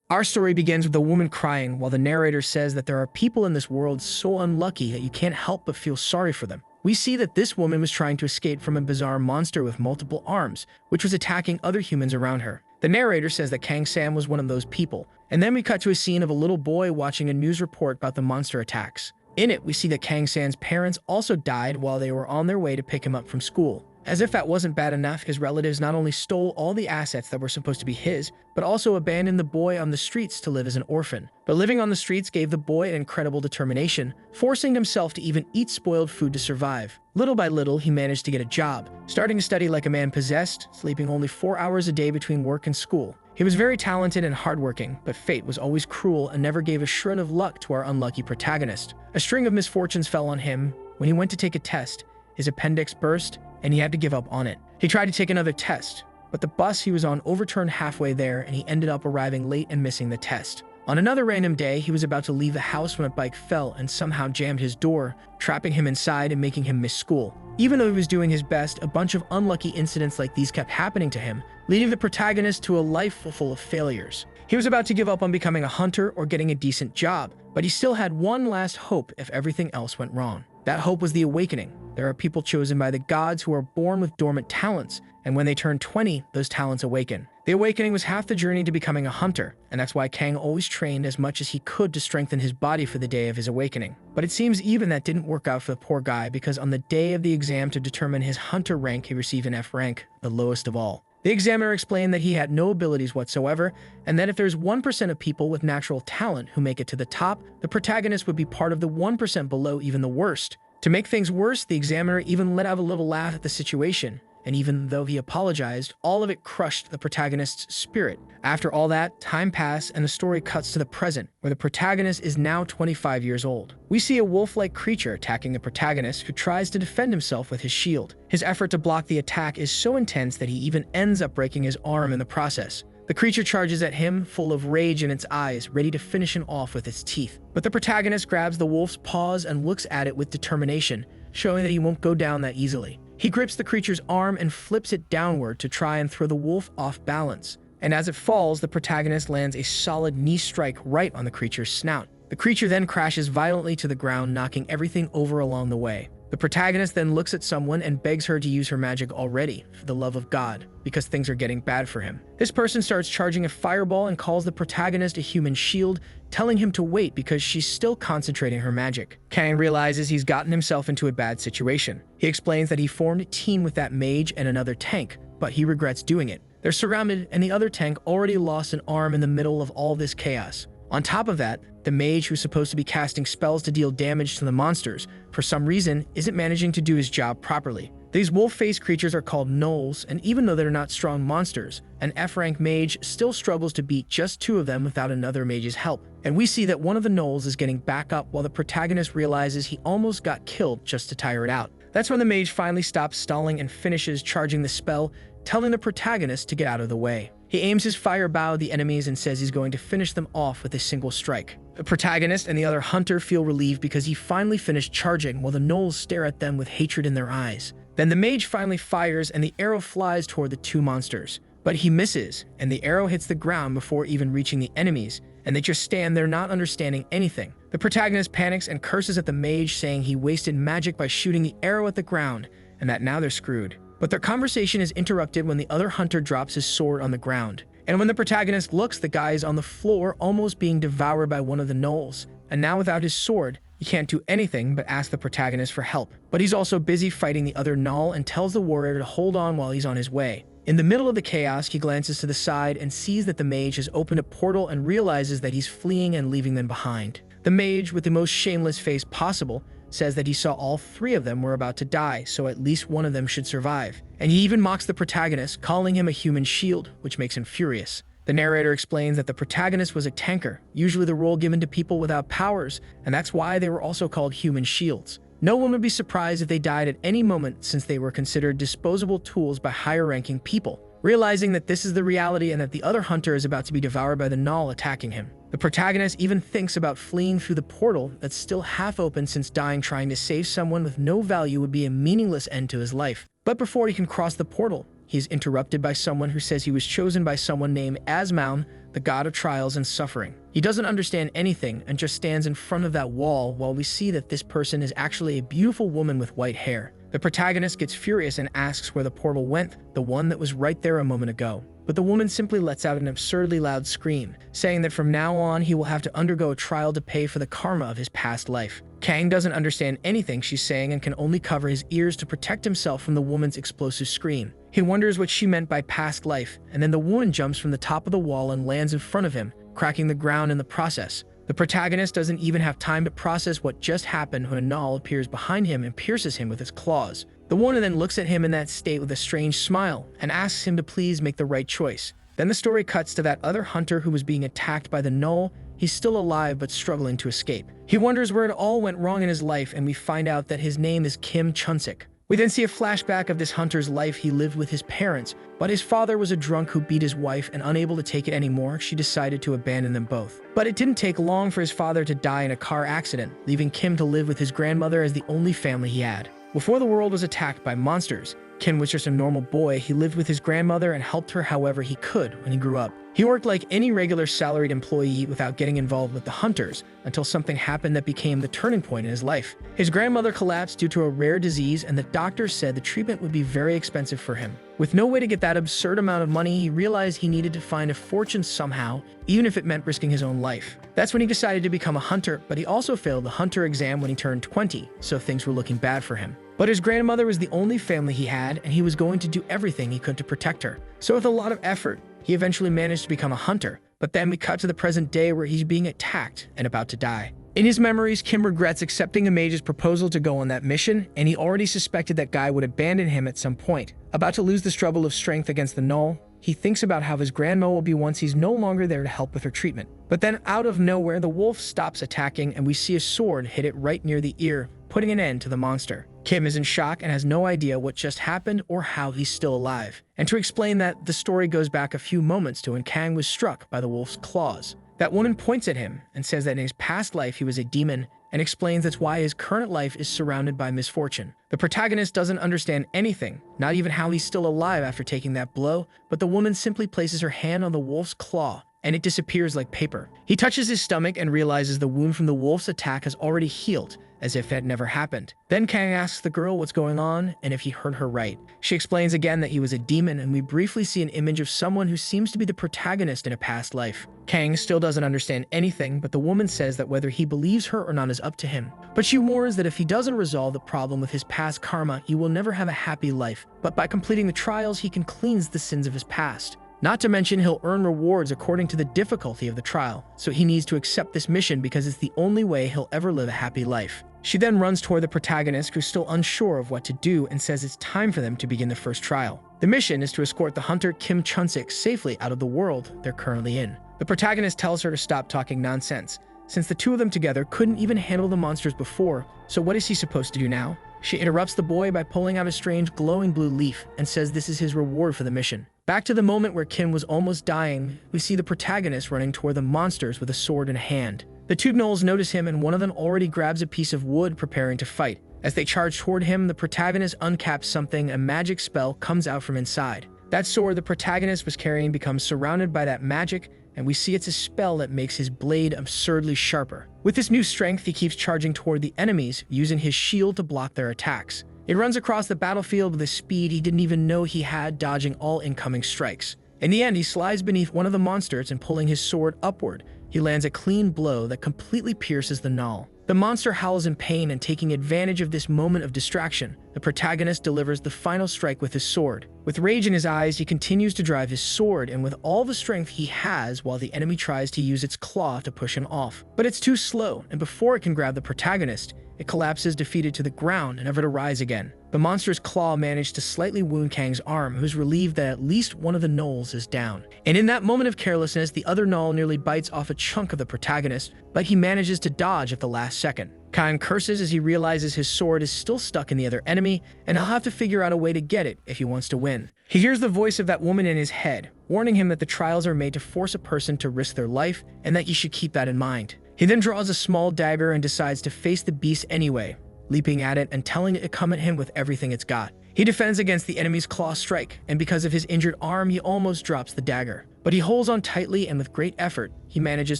Our story begins with a woman crying while the narrator says that there are people in this world so unlucky that you can't help but feel sorry for them. We see that this woman was trying to escape from a bizarre monster with multiple arms, which was attacking other humans around her. The narrator says that Kang Sam was one of those people, and then we cut to a scene of a little boy watching a news report about the monster attacks. In it, we see that Kang Sam's parents also died while they were on their way to pick him up from school. As if that wasn't bad enough, his relatives not only stole all the assets that were supposed to be his, but also abandoned the boy on the streets to live as an orphan. But living on the streets gave the boy an incredible determination, forcing himself to even eat spoiled food to survive. Little by little, he managed to get a job, starting to study like a man possessed, sleeping only 4 hours a day between work and school. He was very talented and hardworking, but fate was always cruel and never gave a shred of luck to our unlucky protagonist. A string of misfortunes fell on him. When he went to take a test, his appendix burst, and he had to give up on it. He tried to take another test, but the bus he was on overturned halfway there, and he ended up arriving late and missing the test. On another random day, he was about to leave the house when a bike fell and somehow jammed his door, trapping him inside and making him miss school. Even though he was doing his best, a bunch of unlucky incidents like these kept happening to him, leading the protagonist to a life full of failures. He was about to give up on becoming a hunter or getting a decent job, but he still had one last hope if everything else went wrong. That hope was the awakening. There are people chosen by the gods who are born with dormant talents, and when they turn 20, those talents awaken. The awakening was half the journey to becoming a hunter, and that's why Kang always trained as much as he could to strengthen his body for the day of his awakening. But it seems even that didn't work out for the poor guy, because on the day of the exam to determine his hunter rank, he received an F rank, the lowest of all. The examiner explained that he had no abilities whatsoever, and that if there's 1% of people with natural talent who make it to the top, the protagonist would be part of the 1% below even the worst. To make things worse, the examiner even let out a little laugh at the situation, and even though he apologized, all of it crushed the protagonist's spirit. After all that, time passed and the story cuts to the present, where the protagonist is now 25 years old. We see a wolf-like creature attacking the protagonist, who tries to defend himself with his shield. His effort to block the attack is so intense that he even ends up breaking his arm in the process. The creature charges at him, full of rage in its eyes, ready to finish him off with its teeth. But the protagonist grabs the wolf's paws and looks at it with determination, showing that he won't go down that easily. He grips the creature's arm and flips it downward to try and throw the wolf off balance. And as it falls, the protagonist lands a solid knee strike right on the creature's snout. The creature then crashes violently to the ground, knocking everything over along the way. The protagonist then looks at someone and begs her to use her magic already, for the love of God, because things are getting bad for him. This person starts charging a fireball and calls the protagonist a human shield, telling him to wait because she's still concentrating her magic. Kang realizes he's gotten himself into a bad situation. He explains that he formed a team with that mage and another tank, but he regrets doing it. They're surrounded, and the other tank already lost an arm in the middle of all this chaos. On top of that, the mage, who's supposed to be casting spells to deal damage to the monsters, for some reason isn't managing to do his job properly. These wolf-faced creatures are called gnolls, and even though they're not strong monsters, an F-rank mage still struggles to beat just 2 of them without another mage's help. And we see that one of the gnolls is getting back up while the protagonist realizes he almost got killed just to tire it out. That's when the mage finally stops stalling and finishes charging the spell, telling the protagonist to get out of the way. He aims his fire bow at the enemies and says he's going to finish them off with a single strike. The protagonist and the other hunter feel relieved because he finally finished charging, while the gnolls stare at them with hatred in their eyes. Then the mage finally fires and the arrow flies toward the 2 monsters. But he misses, and the arrow hits the ground before even reaching the enemies, and they just stand there not understanding anything. The protagonist panics and curses at the mage, saying he wasted magic by shooting the arrow at the ground, and that now they're screwed. But their conversation is interrupted when the other hunter drops his sword on the ground. And when the protagonist looks, the guy is on the floor, almost being devoured by one of the gnolls. And now without his sword, he can't do anything but ask the protagonist for help. But he's also busy fighting the other gnoll and tells the warrior to hold on while he's on his way. In the middle of the chaos, he glances to the side and sees that the mage has opened a portal and realizes that he's fleeing and leaving them behind. The mage, with the most shameless face possible, says that he saw all 3 of them were about to die, so at least one of them should survive. And he even mocks the protagonist, calling him a human shield, which makes him furious. The narrator explains that the protagonist was a tanker, usually the role given to people without powers, and that's why they were also called human shields. No one would be surprised if they died at any moment, since they were considered disposable tools by higher-ranking people. Realizing that this is the reality and that the other hunter is about to be devoured by the gnoll attacking him, the protagonist even thinks about fleeing through the portal that's still half open, since dying trying to save someone with no value would be a meaningless end to his life. But before he can cross the portal, he is interrupted by someone who says he was chosen by someone named Asmaun, the god of trials and suffering. He doesn't understand anything and just stands in front of that wall while we see that this person is actually a beautiful woman with white hair. The protagonist gets furious and asks where the portal went, the one that was right there a moment ago. But the woman simply lets out an absurdly loud scream, saying that from now on he will have to undergo a trial to pay for the karma of his past life. Kang doesn't understand anything she's saying and can only cover his ears to protect himself from the woman's explosive scream. He wonders what she meant by past life, and then the woman jumps from the top of the wall and lands in front of him, cracking the ground in the process. The protagonist doesn't even have time to process what just happened when a gnoll appears behind him and pierces him with its claws. The woman then looks at him in that state with a strange smile and asks him to please make the right choice. Then the story cuts to that other hunter who was being attacked by the gnoll. He's still alive but struggling to escape. He wonders where it all went wrong in his life, and we find out that his name is Kim Chunsik. We then see a flashback of this hunter's life. He lived with his parents, but his father was a drunk who beat his wife, and unable to take it anymore, she decided to abandon them both. But it didn't take long for his father to die in a car accident, leaving Kim to live with his grandmother as the only family he had. Before the world was attacked by monsters, Kim was just a normal boy. He lived with his grandmother and helped her however he could when he grew up. He worked like any regular salaried employee without getting involved with the hunters until something happened that became the turning point in his life. His grandmother collapsed due to a rare disease, and the doctors said the treatment would be very expensive for him. With no way to get that absurd amount of money, he realized he needed to find a fortune somehow, even if it meant risking his own life. That's when he decided to become a hunter, but he also failed the hunter exam when he turned 20, so things were looking bad for him. But his grandmother was the only family he had, and he was going to do everything he could to protect her. So with a lot of effort, he eventually managed to become a hunter. But then we cut to the present day where he's being attacked and about to die. In his memories, Kim regrets accepting a mage's proposal to go on that mission, and he already suspected that guy would abandon him at some point. About to lose the struggle of strength against the gnoll, he thinks about how his grandma will be once he's no longer there to help with her treatment. But then out of nowhere, the wolf stops attacking, and we see a sword hit it right near the ear, putting an end to the monster. Kim is in shock and has no idea what just happened or how he's still alive. And to explain that, the story goes back a few moments to when Kang was struck by the wolf's claws. That woman points at him and says that in his past life he was a demon, and explains that's why his current life is surrounded by misfortune. The protagonist doesn't understand anything, not even how he's still alive after taking that blow, but the woman simply places her hand on the wolf's claw, and it disappears like paper. He touches his stomach and realizes the wound from the wolf's attack has already healed, as if it had never happened. Then Kang asks the girl what's going on and if he heard her right. She explains again that he was a demon, and we briefly see an image of someone who seems to be the protagonist in a past life. Kang still doesn't understand anything, but the woman says that whether he believes her or not is up to him. But she warns that if he doesn't resolve the problem with his past karma, he will never have a happy life. But by completing the trials, he can cleanse the sins of his past. Not to mention, he'll earn rewards according to the difficulty of the trial, so he needs to accept this mission because it's the only way he'll ever live a happy life. She then runs toward the protagonist, who's still unsure of what to do, and says it's time for them to begin the first trial. The mission is to escort the hunter Kim Chunsik safely out of the world they're currently in. The protagonist tells her to stop talking nonsense, since the two of them together couldn't even handle the monsters before, so what is he supposed to do now? She interrupts the boy by pulling out a strange glowing blue leaf and says this is his reward for the mission. Back to the moment where Kim was almost dying, we see the protagonist running toward the monsters with a sword in hand. The two gnolls notice him, and one of them already grabs a piece of wood preparing to fight. As they charge toward him, the protagonist uncaps something. A magic spell comes out from inside. That sword the protagonist was carrying becomes surrounded by that magic, and we see it's a spell that makes his blade absurdly sharper. With this new strength, he keeps charging toward the enemies, using his shield to block their attacks. It runs across the battlefield with a speed he didn't even know he had, dodging all incoming strikes. In the end, he slides beneath one of the monsters, and pulling his sword upward, he lands a clean blow that completely pierces the gnoll. The monster howls in pain, and taking advantage of this moment of distraction, the protagonist delivers the final strike with his sword. With rage in his eyes, he continues to drive his sword, and with all the strength he has, while the enemy tries to use its claw to push him off. But it's too slow, and before it can grab the protagonist, it collapses, defeated to the ground, never to rise again. The monster's claw managed to slightly wound Kang's arm, who's relieved that at least one of the gnolls is down. And in that moment of carelessness, the other gnoll nearly bites off a chunk of the protagonist, but he manages to dodge at the last second. Kang curses as he realizes his sword is still stuck in the other enemy, and he'll have to figure out a way to get it if he wants to win. He hears the voice of that woman in his head, warning him that the trials are made to force a person to risk their life, and that he should keep that in mind. He then draws a small dagger and decides to face the beast anyway, leaping at it and telling it to come at him with everything it's got. He defends against the enemy's claw strike, and because of his injured arm, he almost drops the dagger. But he holds on tightly, and with great effort, he manages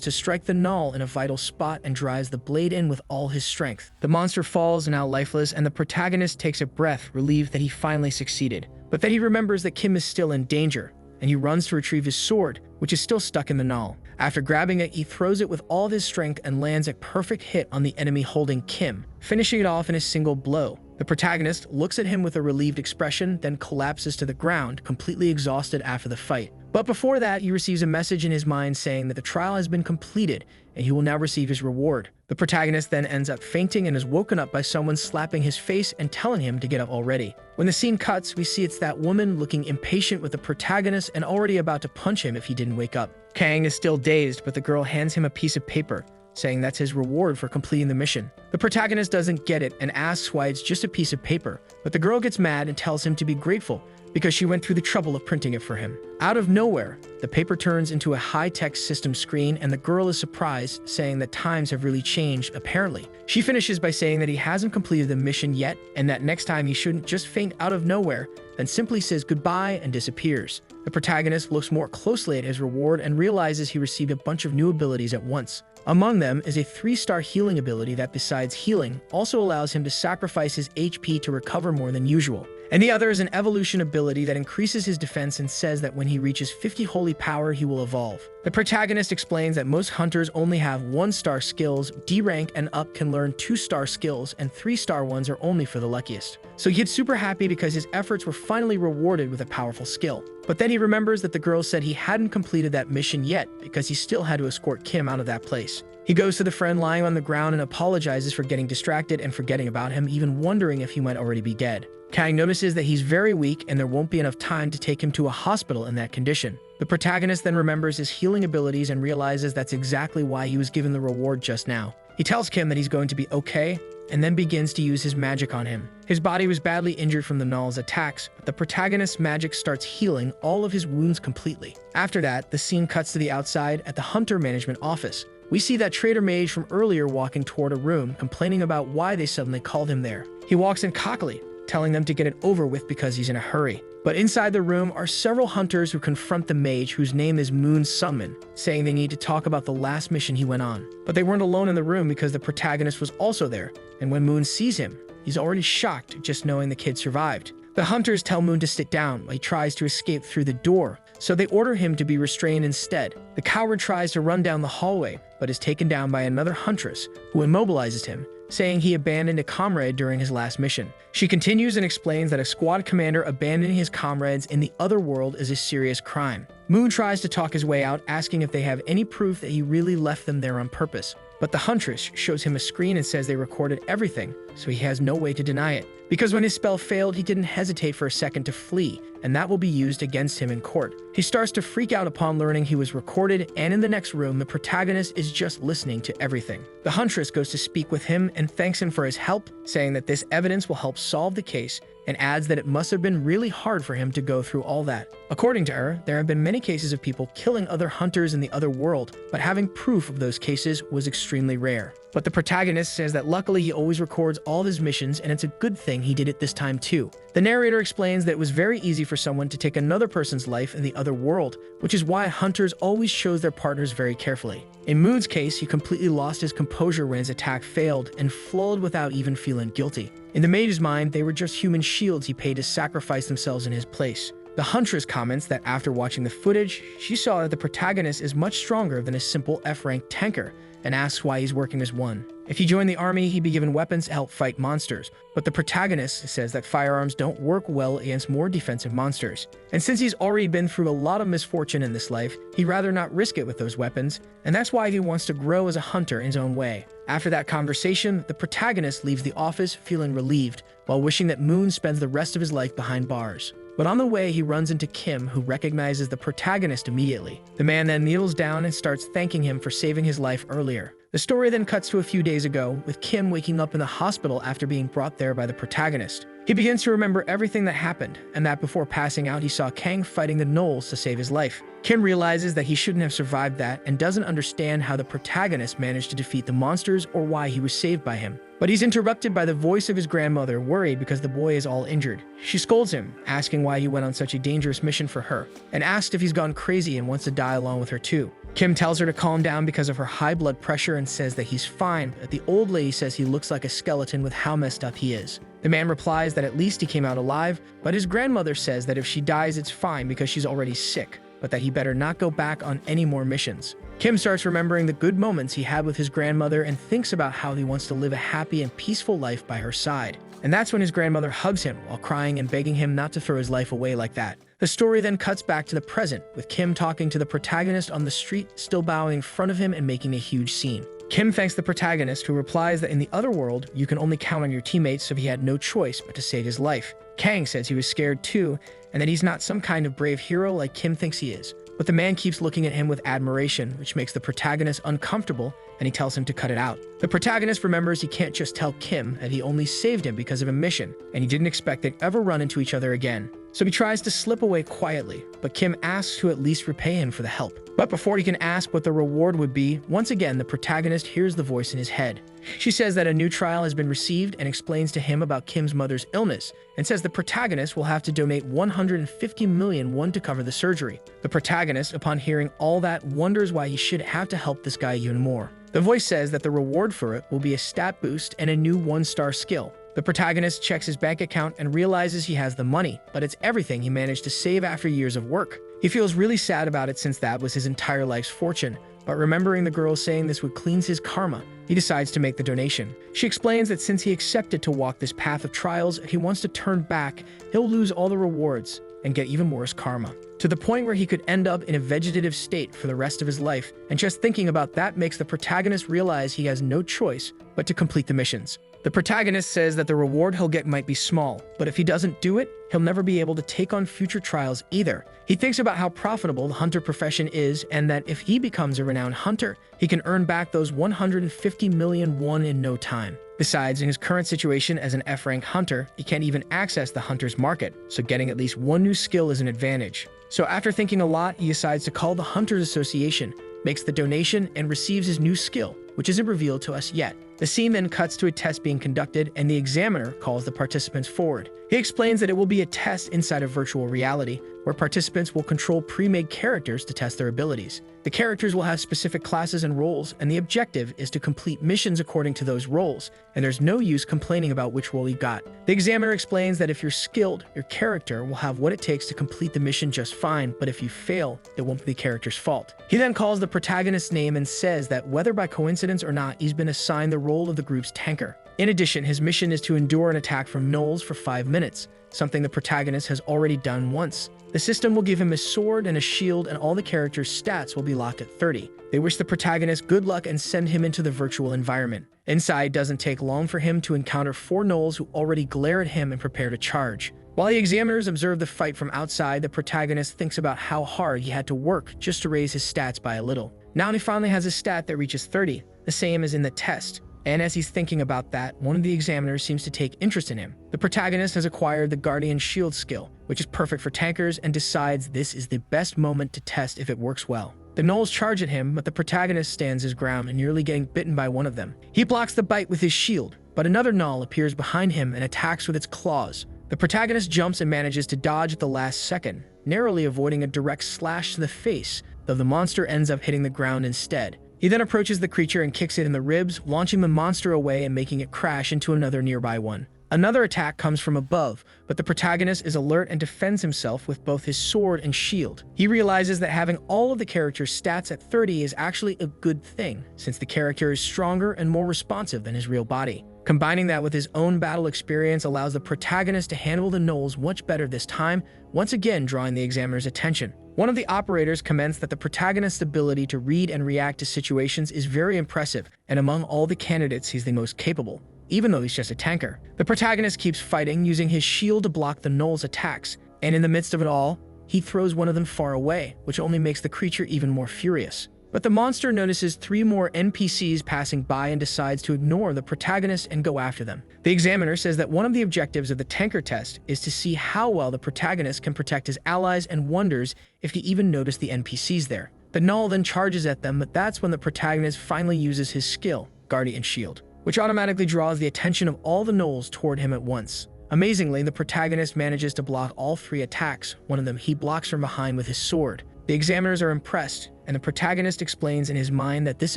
to strike the null in a vital spot and drives the blade in with all his strength. The monster falls, now lifeless, and the protagonist takes a breath, relieved that he finally succeeded. But then he remembers that Kim is still in danger, and he runs to retrieve his sword, which is still stuck in the null. After grabbing it, he throws it with all of his strength and lands a perfect hit on the enemy holding Kim, finishing it off in a single blow. The protagonist looks at him with a relieved expression, then collapses to the ground, completely exhausted after the fight. But before that, he receives a message in his mind saying that the trial has been completed and he will now receive his reward. The protagonist then ends up fainting and is woken up by someone slapping his face and telling him to get up already. When the scene cuts, we see it's that woman looking impatient with the protagonist and already about to punch him if he didn't wake up. Kang is still dazed, but the girl hands him a piece of paper, saying that's his reward for completing the mission. The protagonist doesn't get it and asks why it's just a piece of paper, but the girl gets mad and tells him to be grateful because she went through the trouble of printing it for him. Out of nowhere, the paper turns into a high-tech system screen and the girl is surprised, saying that times have really changed, apparently. She finishes by saying that he hasn't completed the mission yet and that next time he shouldn't just faint out of nowhere, then simply says goodbye and disappears. The protagonist looks more closely at his reward and realizes he received a bunch of new abilities at once. Among them is a 3-star healing ability that, besides healing, also allows him to sacrifice his HP to recover more than usual. And the other is an evolution ability that increases his defense and says that when he reaches 50 holy power, he will evolve. The protagonist explains that most hunters only have 1-star skills, D rank and up can learn 2-star skills, and 3-star ones are only for the luckiest. So he gets super happy because his efforts were finally rewarded with a powerful skill. But then he remembers that the girl said he hadn't completed that mission yet because he still had to escort Kim out of that place. He goes to the friend lying on the ground and apologizes for getting distracted and forgetting about him, even wondering if he might already be dead. Kang notices that he's very weak and there won't be enough time to take him to a hospital in that condition. The protagonist then remembers his healing abilities and realizes that's exactly why he was given the reward just now. He tells Kim that he's going to be okay, and then begins to use his magic on him. His body was badly injured from the null's attacks, but the protagonist's magic starts healing all of his wounds completely. After that, the scene cuts to the outside at the Hunter Management office. We see that Trader Mage from earlier walking toward a room, complaining about why they suddenly called him there. He walks in cockily, telling them to get it over with because he's in a hurry. But inside the room are several hunters who confront the mage, whose name is Moon Sunman, saying they need to talk about the last mission he went on. But they weren't alone in the room because the protagonist was also there, and when Moon sees him, he's already shocked just knowing the kid survived. The hunters tell Moon to sit down while he tries to escape through the door, so they order him to be restrained instead. The coward tries to run down the hallway, but is taken down by another huntress, who immobilizes him, saying he abandoned a comrade during his last mission. She continues and explains that a squad commander abandoning his comrades in the other world is a serious crime. Moon tries to talk his way out, asking if they have any proof that he really left them there on purpose. But the huntress shows him a screen and says they recorded everything, so he has no way to deny it. Because when his spell failed, he didn't hesitate for a second to flee, and that will be used against him in court. He starts to freak out upon learning he was recorded, and in the next room, the protagonist is just listening to everything. The huntress goes to speak with him and thanks him for his help, saying that this evidence will help solve the case, and adds that it must have been really hard for him to go through all that. According to her, there have been many cases of people killing other hunters in the other world, but having proof of those cases was extremely rare. But the protagonist says that luckily he always records all of his missions, and it's a good thing he did it this time too. The narrator explains that it was very easy for someone to take another person's life in the other world, which is why hunters always chose their partners very carefully. In Moon's case, he completely lost his composure when his attack failed and flowed without even feeling guilty. In the mage's mind, they were just human shields he paid to sacrifice themselves in his place. The huntress comments that after watching the footage, she saw that the protagonist is much stronger than a simple F-rank tanker, and asks why he's working as one. If he joined the army, he'd be given weapons to help fight monsters, but the protagonist says that firearms don't work well against more defensive monsters. And since he's already been through a lot of misfortune in this life, he'd rather not risk it with those weapons, and that's why he wants to grow as a hunter in his own way. After that conversation, the protagonist leaves the office feeling relieved, while wishing that Moon spends the rest of his life behind bars. But on the way, he runs into Kim, who recognizes the protagonist immediately. The man then kneels down and starts thanking him for saving his life earlier. The story then cuts to a few days ago, with Kim waking up in the hospital after being brought there by the protagonist. He begins to remember everything that happened, and that before passing out, he saw Kang fighting the gnolls to save his life. Kim realizes that he shouldn't have survived that and doesn't understand how the protagonist managed to defeat the monsters or why he was saved by him. But he's interrupted by the voice of his grandmother, worried because the boy is all injured. She scolds him, asking why he went on such a dangerous mission for her, and asks if he's gone crazy and wants to die along with her too. Kim tells her to calm down because of her high blood pressure and says that he's fine, but the old lady says he looks like a skeleton with how messed up he is. The man replies that at least he came out alive, but his grandmother says that if she dies it's fine because she's already sick, but that he better not go back on any more missions. Kim starts remembering the good moments he had with his grandmother and thinks about how he wants to live a happy and peaceful life by her side. And that's when his grandmother hugs him while crying and begging him not to throw his life away like that. The story then cuts back to the present, with Kim talking to the protagonist on the street, still bowing in front of him and making a huge scene. Kim thanks the protagonist, who replies that in the other world, you can only count on your teammates, so he had no choice but to save his life. Kang says he was scared too, and that he's not some kind of brave hero like Kim thinks he is. But the man keeps looking at him with admiration, which makes the protagonist uncomfortable, and he tells him to cut it out. The protagonist remembers he can't just tell Kim that he only saved him because of a mission, and he didn't expect they'd ever run into each other again. So he tries to slip away quietly, but Kim asks to at least repay him for the help. But before he can ask what the reward would be, once again the protagonist hears the voice in his head. She says that a new trial has been received and explains to him about Kim's mother's illness, and says the protagonist will have to donate 150 million won to cover the surgery. The protagonist, upon hearing all that, wonders why he should have to help this guy even more. The voice says that the reward for it will be a stat boost and a new 1-star skill. The protagonist checks his bank account and realizes he has the money, but it's everything he managed to save after years of work. He feels really sad about it since that was his entire life's fortune, but remembering the girl saying this would cleanse his karma, he decides to make the donation. She explains that since he accepted to walk this path of trials, if he wants to turn back, he'll lose all the rewards and get even worse karma, to the point where he could end up in a vegetative state for the rest of his life, and just thinking about that makes the protagonist realize he has no choice but to complete the missions. The protagonist says that the reward he'll get might be small, but if he doesn't do it, he'll never be able to take on future trials either. He thinks about how profitable the hunter profession is, and that if he becomes a renowned hunter, he can earn back those 150 million won in no time. Besides, in his current situation as an F-rank hunter, he can't even access the hunter's market, so getting at least one new skill is an advantage. So after thinking a lot, he decides to call the Hunters Association, makes the donation, and receives his new skill, which isn't revealed to us yet. The scene then cuts to a test being conducted, and the examiner calls the participants forward. He explains that it will be a test inside of virtual reality, where participants will control pre-made characters to test their abilities. The characters will have specific classes and roles, and the objective is to complete missions according to those roles, and there's no use complaining about which role you got. The examiner explains that if you're skilled, your character will have what it takes to complete the mission just fine, but if you fail, it won't be the character's fault. He then calls the protagonist's name and says that whether by coincidence or not, he's been assigned the role of the group's tanker. In addition, his mission is to endure an attack from gnolls for 5 minutes, something the protagonist has already done once. The system will give him a sword and a shield, and all the characters' stats will be locked at 30. They wish the protagonist good luck and send him into the virtual environment. Inside, doesn't take long for him to encounter 4 gnolls who already glare at him and prepare to charge. While the examiners observe the fight from outside, the protagonist thinks about how hard he had to work just to raise his stats by a little. Now he finally has a stat that reaches 30, the same as in the test. And as he's thinking about that, one of the examiners seems to take interest in him. The protagonist has acquired the Guardian Shield skill, which is perfect for tankers, and decides this is the best moment to test if it works well. The gnolls charge at him, but the protagonist stands his ground and nearly getting bitten by one of them. He blocks the bite with his shield, but another gnoll appears behind him and attacks with its claws. The protagonist jumps and manages to dodge at the last second, narrowly avoiding a direct slash to the face, though the monster ends up hitting the ground instead. He then approaches the creature and kicks it in the ribs, launching the monster away and making it crash into another nearby one. Another attack comes from above, but the protagonist is alert and defends himself with both his sword and shield. He realizes that having all of the character's stats at 30 is actually a good thing, since the character is stronger and more responsive than his real body. Combining that with his own battle experience allows the protagonist to handle the gnolls much better this time, once again drawing the examiner's attention. One of the operators comments that the protagonist's ability to read and react to situations is very impressive, and among all the candidates, he's the most capable, even though he's just a tanker. The protagonist keeps fighting, using his shield to block the gnoll's attacks, and in the midst of it all, he throws one of them far away, which only makes the creature even more furious. But the monster notices 3 more NPCs passing by and decides to ignore the protagonist and go after them. The examiner says that one of the objectives of the tanker test is to see how well the protagonist can protect his allies, and wonders if he even noticed the NPCs there. The gnoll then charges at them, but that's when the protagonist finally uses his skill, Guardian Shield. which automatically draws the attention of all the gnolls toward him at once. Amazingly, the protagonist manages to block all 3 attacks. One of them he blocks from behind with his sword. The examiners are impressed, and the protagonist explains in his mind that this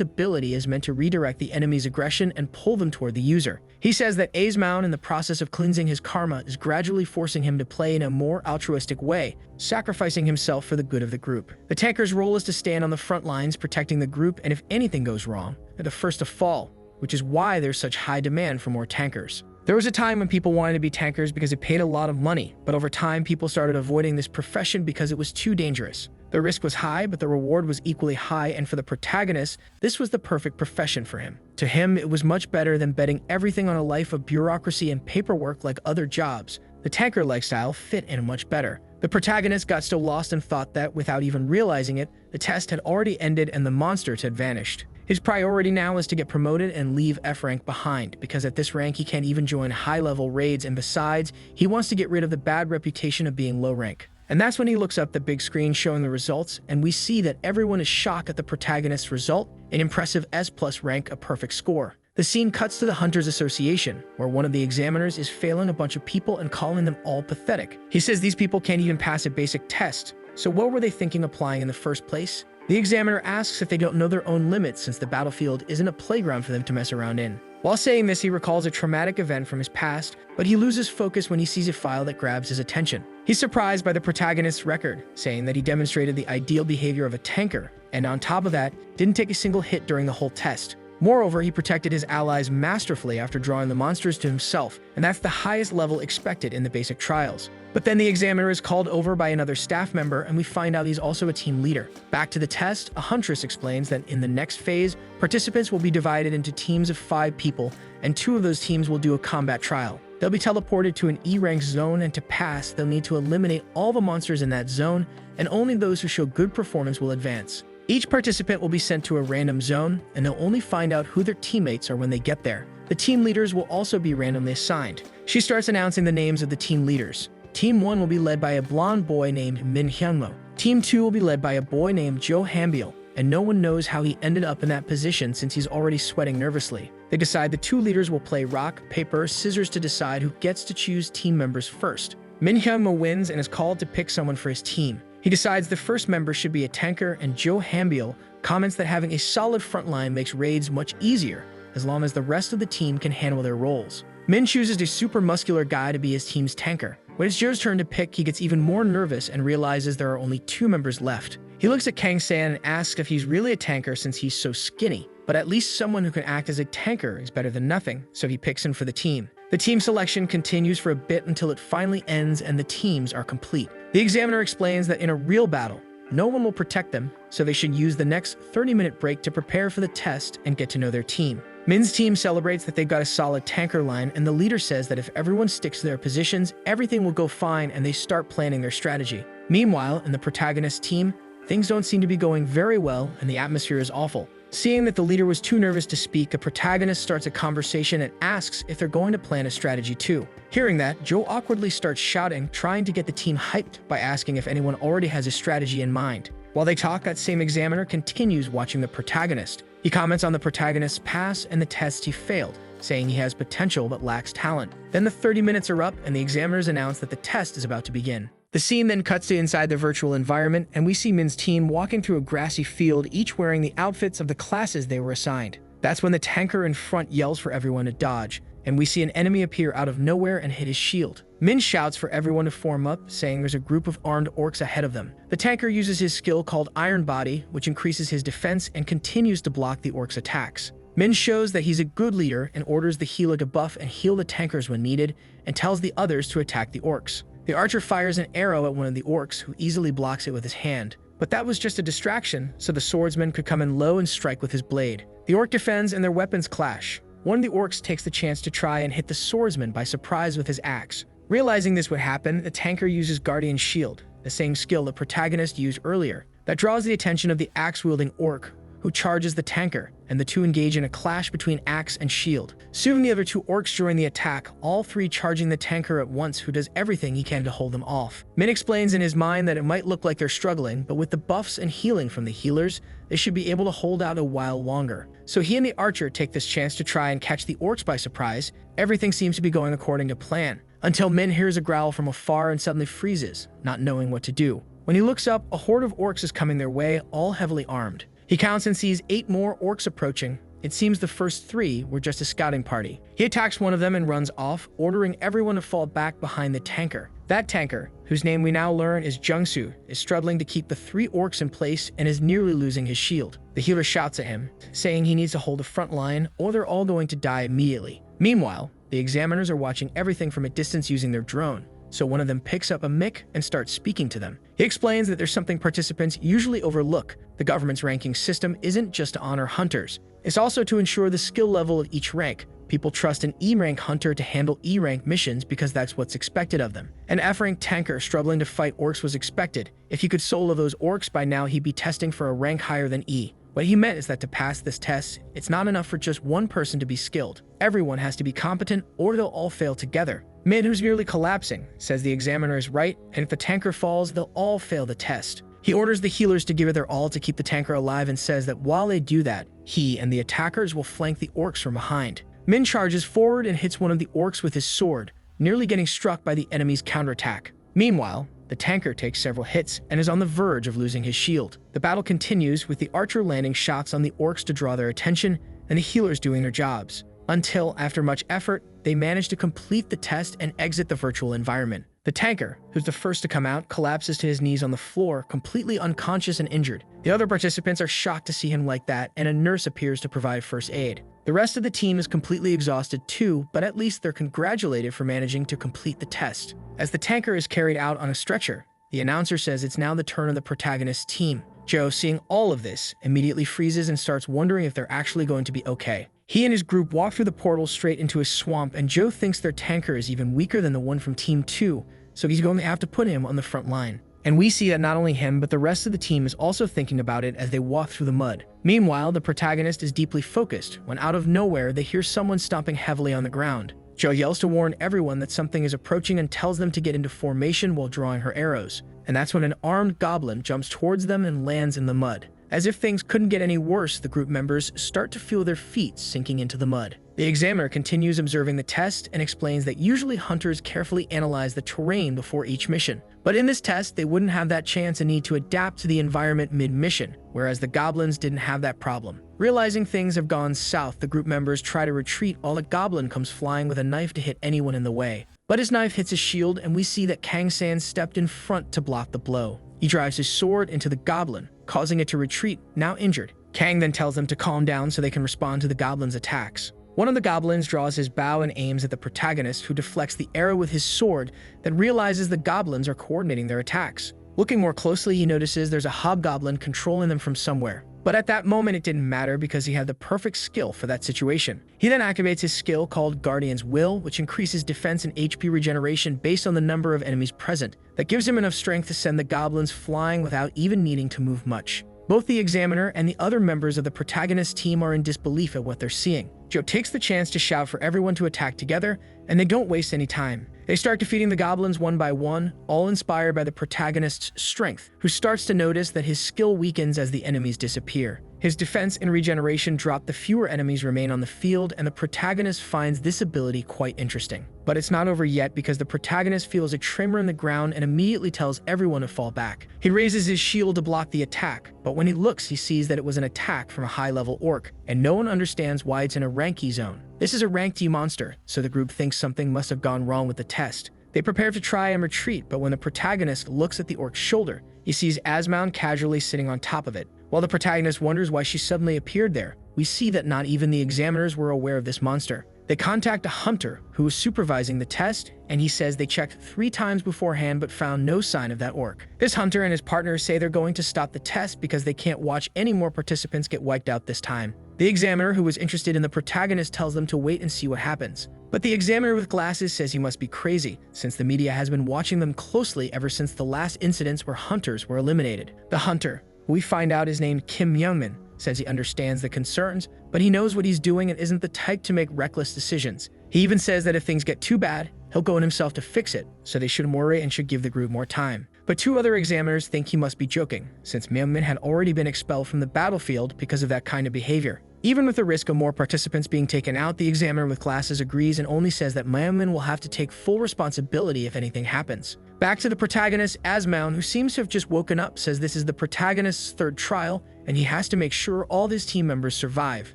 ability is meant to redirect the enemy's aggression and pull them toward the user. He says that Azmoun, in the process of cleansing his karma, is gradually forcing him to play in a more altruistic way, sacrificing himself for the good of the group. The tanker's role is to stand on the front lines, protecting the group, and if anything goes wrong, they're the first to fall, which is why there's such high demand for more tankers. There was a time when people wanted to be tankers because it paid a lot of money, but over time people started avoiding this profession because it was too dangerous. The risk was high, but the reward was equally high, and for the protagonist, this was the perfect profession for him. To him, it was much better than betting everything on a life of bureaucracy and paperwork like other jobs. The tanker lifestyle fit in much better. The protagonist got so lost and thought that, without even realizing it, the test had already ended and the monsters had vanished. His priority now is to get promoted and leave F rank behind, because at this rank he can't even join high-level raids, and besides, he wants to get rid of the bad reputation of being low rank. And that's when he looks up the big screen showing the results, and we see that everyone is shocked at the protagonist's result, an impressive S+ rank, a perfect score. The scene cuts to the Hunters Association, where one of the examiners is failing a bunch of people and calling them all pathetic. He says these people can't even pass a basic test, so what were they thinking applying in the first place? The examiner asks if they don't know their own limits, since the battlefield isn't a playground for them to mess around in. While saying this, he recalls a traumatic event from his past, but he loses focus when he sees a file that grabs his attention. He's surprised by the protagonist's record, saying that he demonstrated the ideal behavior of a tanker, and on top of that, didn't take a single hit during the whole test. Moreover, he protected his allies masterfully after drawing the monsters to himself, and that's the highest level expected in the basic trials. But then the examiner is called over by another staff member, and we find out he's also a team leader. Back to the test, a huntress explains that in the next phase, participants will be divided into teams of 5 people, and 2 of those teams will do a combat trial. They'll be teleported to an E-rank zone, and to pass, they'll need to eliminate all the monsters in that zone, and only those who show good performance will advance. Each participant will be sent to a random zone, and they'll only find out who their teammates are when they get there. The team leaders will also be randomly assigned. She starts announcing the names of the team leaders. Team 1 will be led by a blonde boy named Manhwa. Team 2 will be led by a boy named Joe Hambiel, and no one knows how he ended up in that position since he's already sweating nervously. They decide the 2 leaders will play rock, paper, scissors to decide who gets to choose team members first. Manhwa wins and is called to pick someone for his team. He decides the first member should be a tanker, and Joe Hambiel comments that having a solid front line makes raids much easier, as long as the rest of the team can handle their roles. Min chooses a super muscular guy to be his team's tanker. When it's Joe's turn to pick, he gets even more nervous and realizes there are only 2 members left. He looks at Kang-san and asks if he's really a tanker since he's so skinny, but at least someone who can act as a tanker is better than nothing, so he picks him for the team. The team selection continues for a bit until it finally ends and the teams are complete. The examiner explains that in a real battle, no one will protect them, so they should use the next 30-minute break to prepare for the test and get to know their team. Min's team celebrates that they've got a solid tanker line, and the leader says that if everyone sticks to their positions, everything will go fine, and they start planning their strategy. Meanwhile, in the protagonist's team, things don't seem to be going very well, and the atmosphere is awful. Seeing that the leader was too nervous to speak, the protagonist starts a conversation and asks if they're going to plan a strategy too. Hearing that, Joe awkwardly starts shouting, trying to get the team hyped by asking if anyone already has a strategy in mind. While they talk, that same examiner continues watching the protagonist. He comments on the protagonist's past and the tests he failed, saying he has potential but lacks talent. Then the 30 minutes are up and the examiners announce that the test is about to begin. The scene then cuts to inside the virtual environment, and we see Min's team walking through a grassy field, each wearing the outfits of the classes they were assigned. That's when the tanker in front yells for everyone to dodge, and we see an enemy appear out of nowhere and hit his shield. Min shouts for everyone to form up, saying there's a group of armed orcs ahead of them. The tanker uses his skill called Iron Body, which increases his defense and continues to block the orcs' attacks. Min shows that he's a good leader and orders the healer to buff and heal the tankers when needed, and tells the others to attack the orcs. The archer fires an arrow at one of the orcs, who easily blocks it with his hand. But that was just a distraction, so the swordsman could come in low and strike with his blade. The orc defends and their weapons clash. One of the orcs takes the chance to try and hit the swordsman by surprise with his axe. Realizing this would happen, the tanker uses Guardian Shield, the same skill the protagonist used earlier. That draws the attention of the axe-wielding orc, who charges the tanker, and the two engage in a clash between axe and shield. Soon the other two orcs join the attack, all three charging the tanker at once, who does everything he can to hold them off. Min explains in his mind that it might look like they're struggling, but with the buffs and healing from the healers, they should be able to hold out a while longer. So he and the archer take this chance to try and catch the orcs by surprise. Everything seems to be going according to plan, until Min hears a growl from afar and suddenly freezes, not knowing what to do. When he looks up, a horde of orcs is coming their way, all heavily armed. He counts and sees 8 more orcs approaching. It seems the first 3 were just a scouting party. He attacks one of them and runs off, ordering everyone to fall back behind the tanker. That tanker, whose name we now learn is Jungsu, is struggling to keep the 3 orcs in place and is nearly losing his shield. The healer shouts at him, saying he needs to hold the front line or they're all going to die immediately. Meanwhile, the examiners are watching everything from a distance using their drone, so one of them picks up a mic and starts speaking to them. He explains that there's something participants usually overlook. The government's ranking system isn't just to honor hunters, it's also to ensure the skill level of each rank. People trust an E-rank hunter to handle E-rank missions because that's what's expected of them. An F-rank tanker struggling to fight orcs was expected. If he could solo those orcs, by now he'd be testing for a rank higher than E. What he meant is that to pass this test, it's not enough for just one person to be skilled. Everyone has to be competent or they'll all fail together. Min, who's nearly collapsing, says the examiner is right, and if the tanker falls, they'll all fail the test. He orders the healers to give it their all to keep the tanker alive and says that while they do that, he and the attackers will flank the orcs from behind. Min charges forward and hits one of the orcs with his sword, nearly getting struck by the enemy's counterattack. Meanwhile, the tanker takes several hits and is on the verge of losing his shield. The battle continues with the archer landing shots on the orcs to draw their attention and the healers doing their jobs, until, after much effort, they manage to complete the test and exit the virtual environment. The tanker, who's the first to come out, collapses to his knees on the floor, completely unconscious and injured. The other participants are shocked to see him like that, and a nurse appears to provide first aid. The rest of the team is completely exhausted too, but at least they're congratulated for managing to complete the test. As the tanker is carried out on a stretcher, the announcer says it's now the turn of the protagonist's team. Joe, seeing all of this, immediately freezes and starts wondering if they're actually going to be okay. He and his group walk through the portal straight into a swamp, and Joe thinks their tanker is even weaker than the one from Team 2, so he's going to have to put him on the front line. And we see that not only him, but the rest of the team is also thinking about it as they walk through the mud. Meanwhile, the protagonist is deeply focused when out of nowhere they hear someone stomping heavily on the ground. Joe yells to warn everyone that something is approaching and tells them to get into formation while drawing her arrows. And that's when an armed goblin jumps towards them and lands in the mud. As if things couldn't get any worse, the group members start to feel their feet sinking into the mud. The examiner continues observing the test and explains that usually hunters carefully analyze the terrain before each mission. But in this test, they wouldn't have that chance and need to adapt to the environment mid-mission, whereas the goblins didn't have that problem. Realizing things have gone south, the group members try to retreat while a goblin comes flying with a knife to hit anyone in the way. But his knife hits his shield, and we see that Kang-san stepped in front to block the blow. He drives his sword into the goblin, causing it to retreat, now injured. Kang then tells them to calm down so they can respond to the goblin's attacks. One of the goblins draws his bow and aims at the protagonist, who deflects the arrow with his sword, then realizes the goblins are coordinating their attacks. Looking more closely, he notices there's a hobgoblin controlling them from somewhere. But at that moment, it didn't matter because he had the perfect skill for that situation. He then activates his skill called Guardian's Will, which increases defense and HP regeneration based on the number of enemies present. That gives him enough strength to send the goblins flying without even needing to move much. Both the examiner and the other members of the protagonist team are in disbelief at what they're seeing. Joe takes the chance to shout for everyone to attack together, and they don't waste any time. They start defeating the goblins one by one, all inspired by the protagonist's strength, who starts to notice that his skill weakens as the enemies disappear. His defense and regeneration drop the fewer enemies remain on the field, and the protagonist finds this ability quite interesting. But it's not over yet because the protagonist feels a tremor in the ground and immediately tells everyone to fall back. He raises his shield to block the attack, but when he looks, he sees that it was an attack from a high-level orc, and no one understands why it's in a rank E zone. This is a rank D monster, so the group thinks something must have gone wrong with the test. They prepare to try and retreat, but when the protagonist looks at the orc's shoulder, he sees Asmount casually sitting on top of it. While the protagonist wonders why she suddenly appeared there, we see that not even the examiners were aware of this monster. They contact a hunter who was supervising the test, and he says they checked 3 times beforehand but found no sign of that orc. This hunter and his partner say they're going to stop the test because they can't watch any more participants get wiped out this time. The examiner, who was interested in the protagonist, tells them to wait and see what happens. But the examiner with glasses says he must be crazy, since the media has been watching them closely ever since the last incidents where hunters were eliminated. The hunter, who we find out is named Kim Youngmin, says he understands the concerns, but he knows what he's doing and isn't the type to make reckless decisions. He even says that if things get too bad, he'll go in himself to fix it, so they shouldn't worry and should give the group more time. But two other examiners think he must be joking, since Myeongmin had already been expelled from the battlefield because of that kind of behavior. Even with the risk of more participants being taken out, the examiner with glasses agrees and only says that Myeongmin will have to take full responsibility if anything happens. Back to the protagonist, Asmaun, who seems to have just woken up, says this is the protagonist's third trial, and he has to make sure all his team members survive.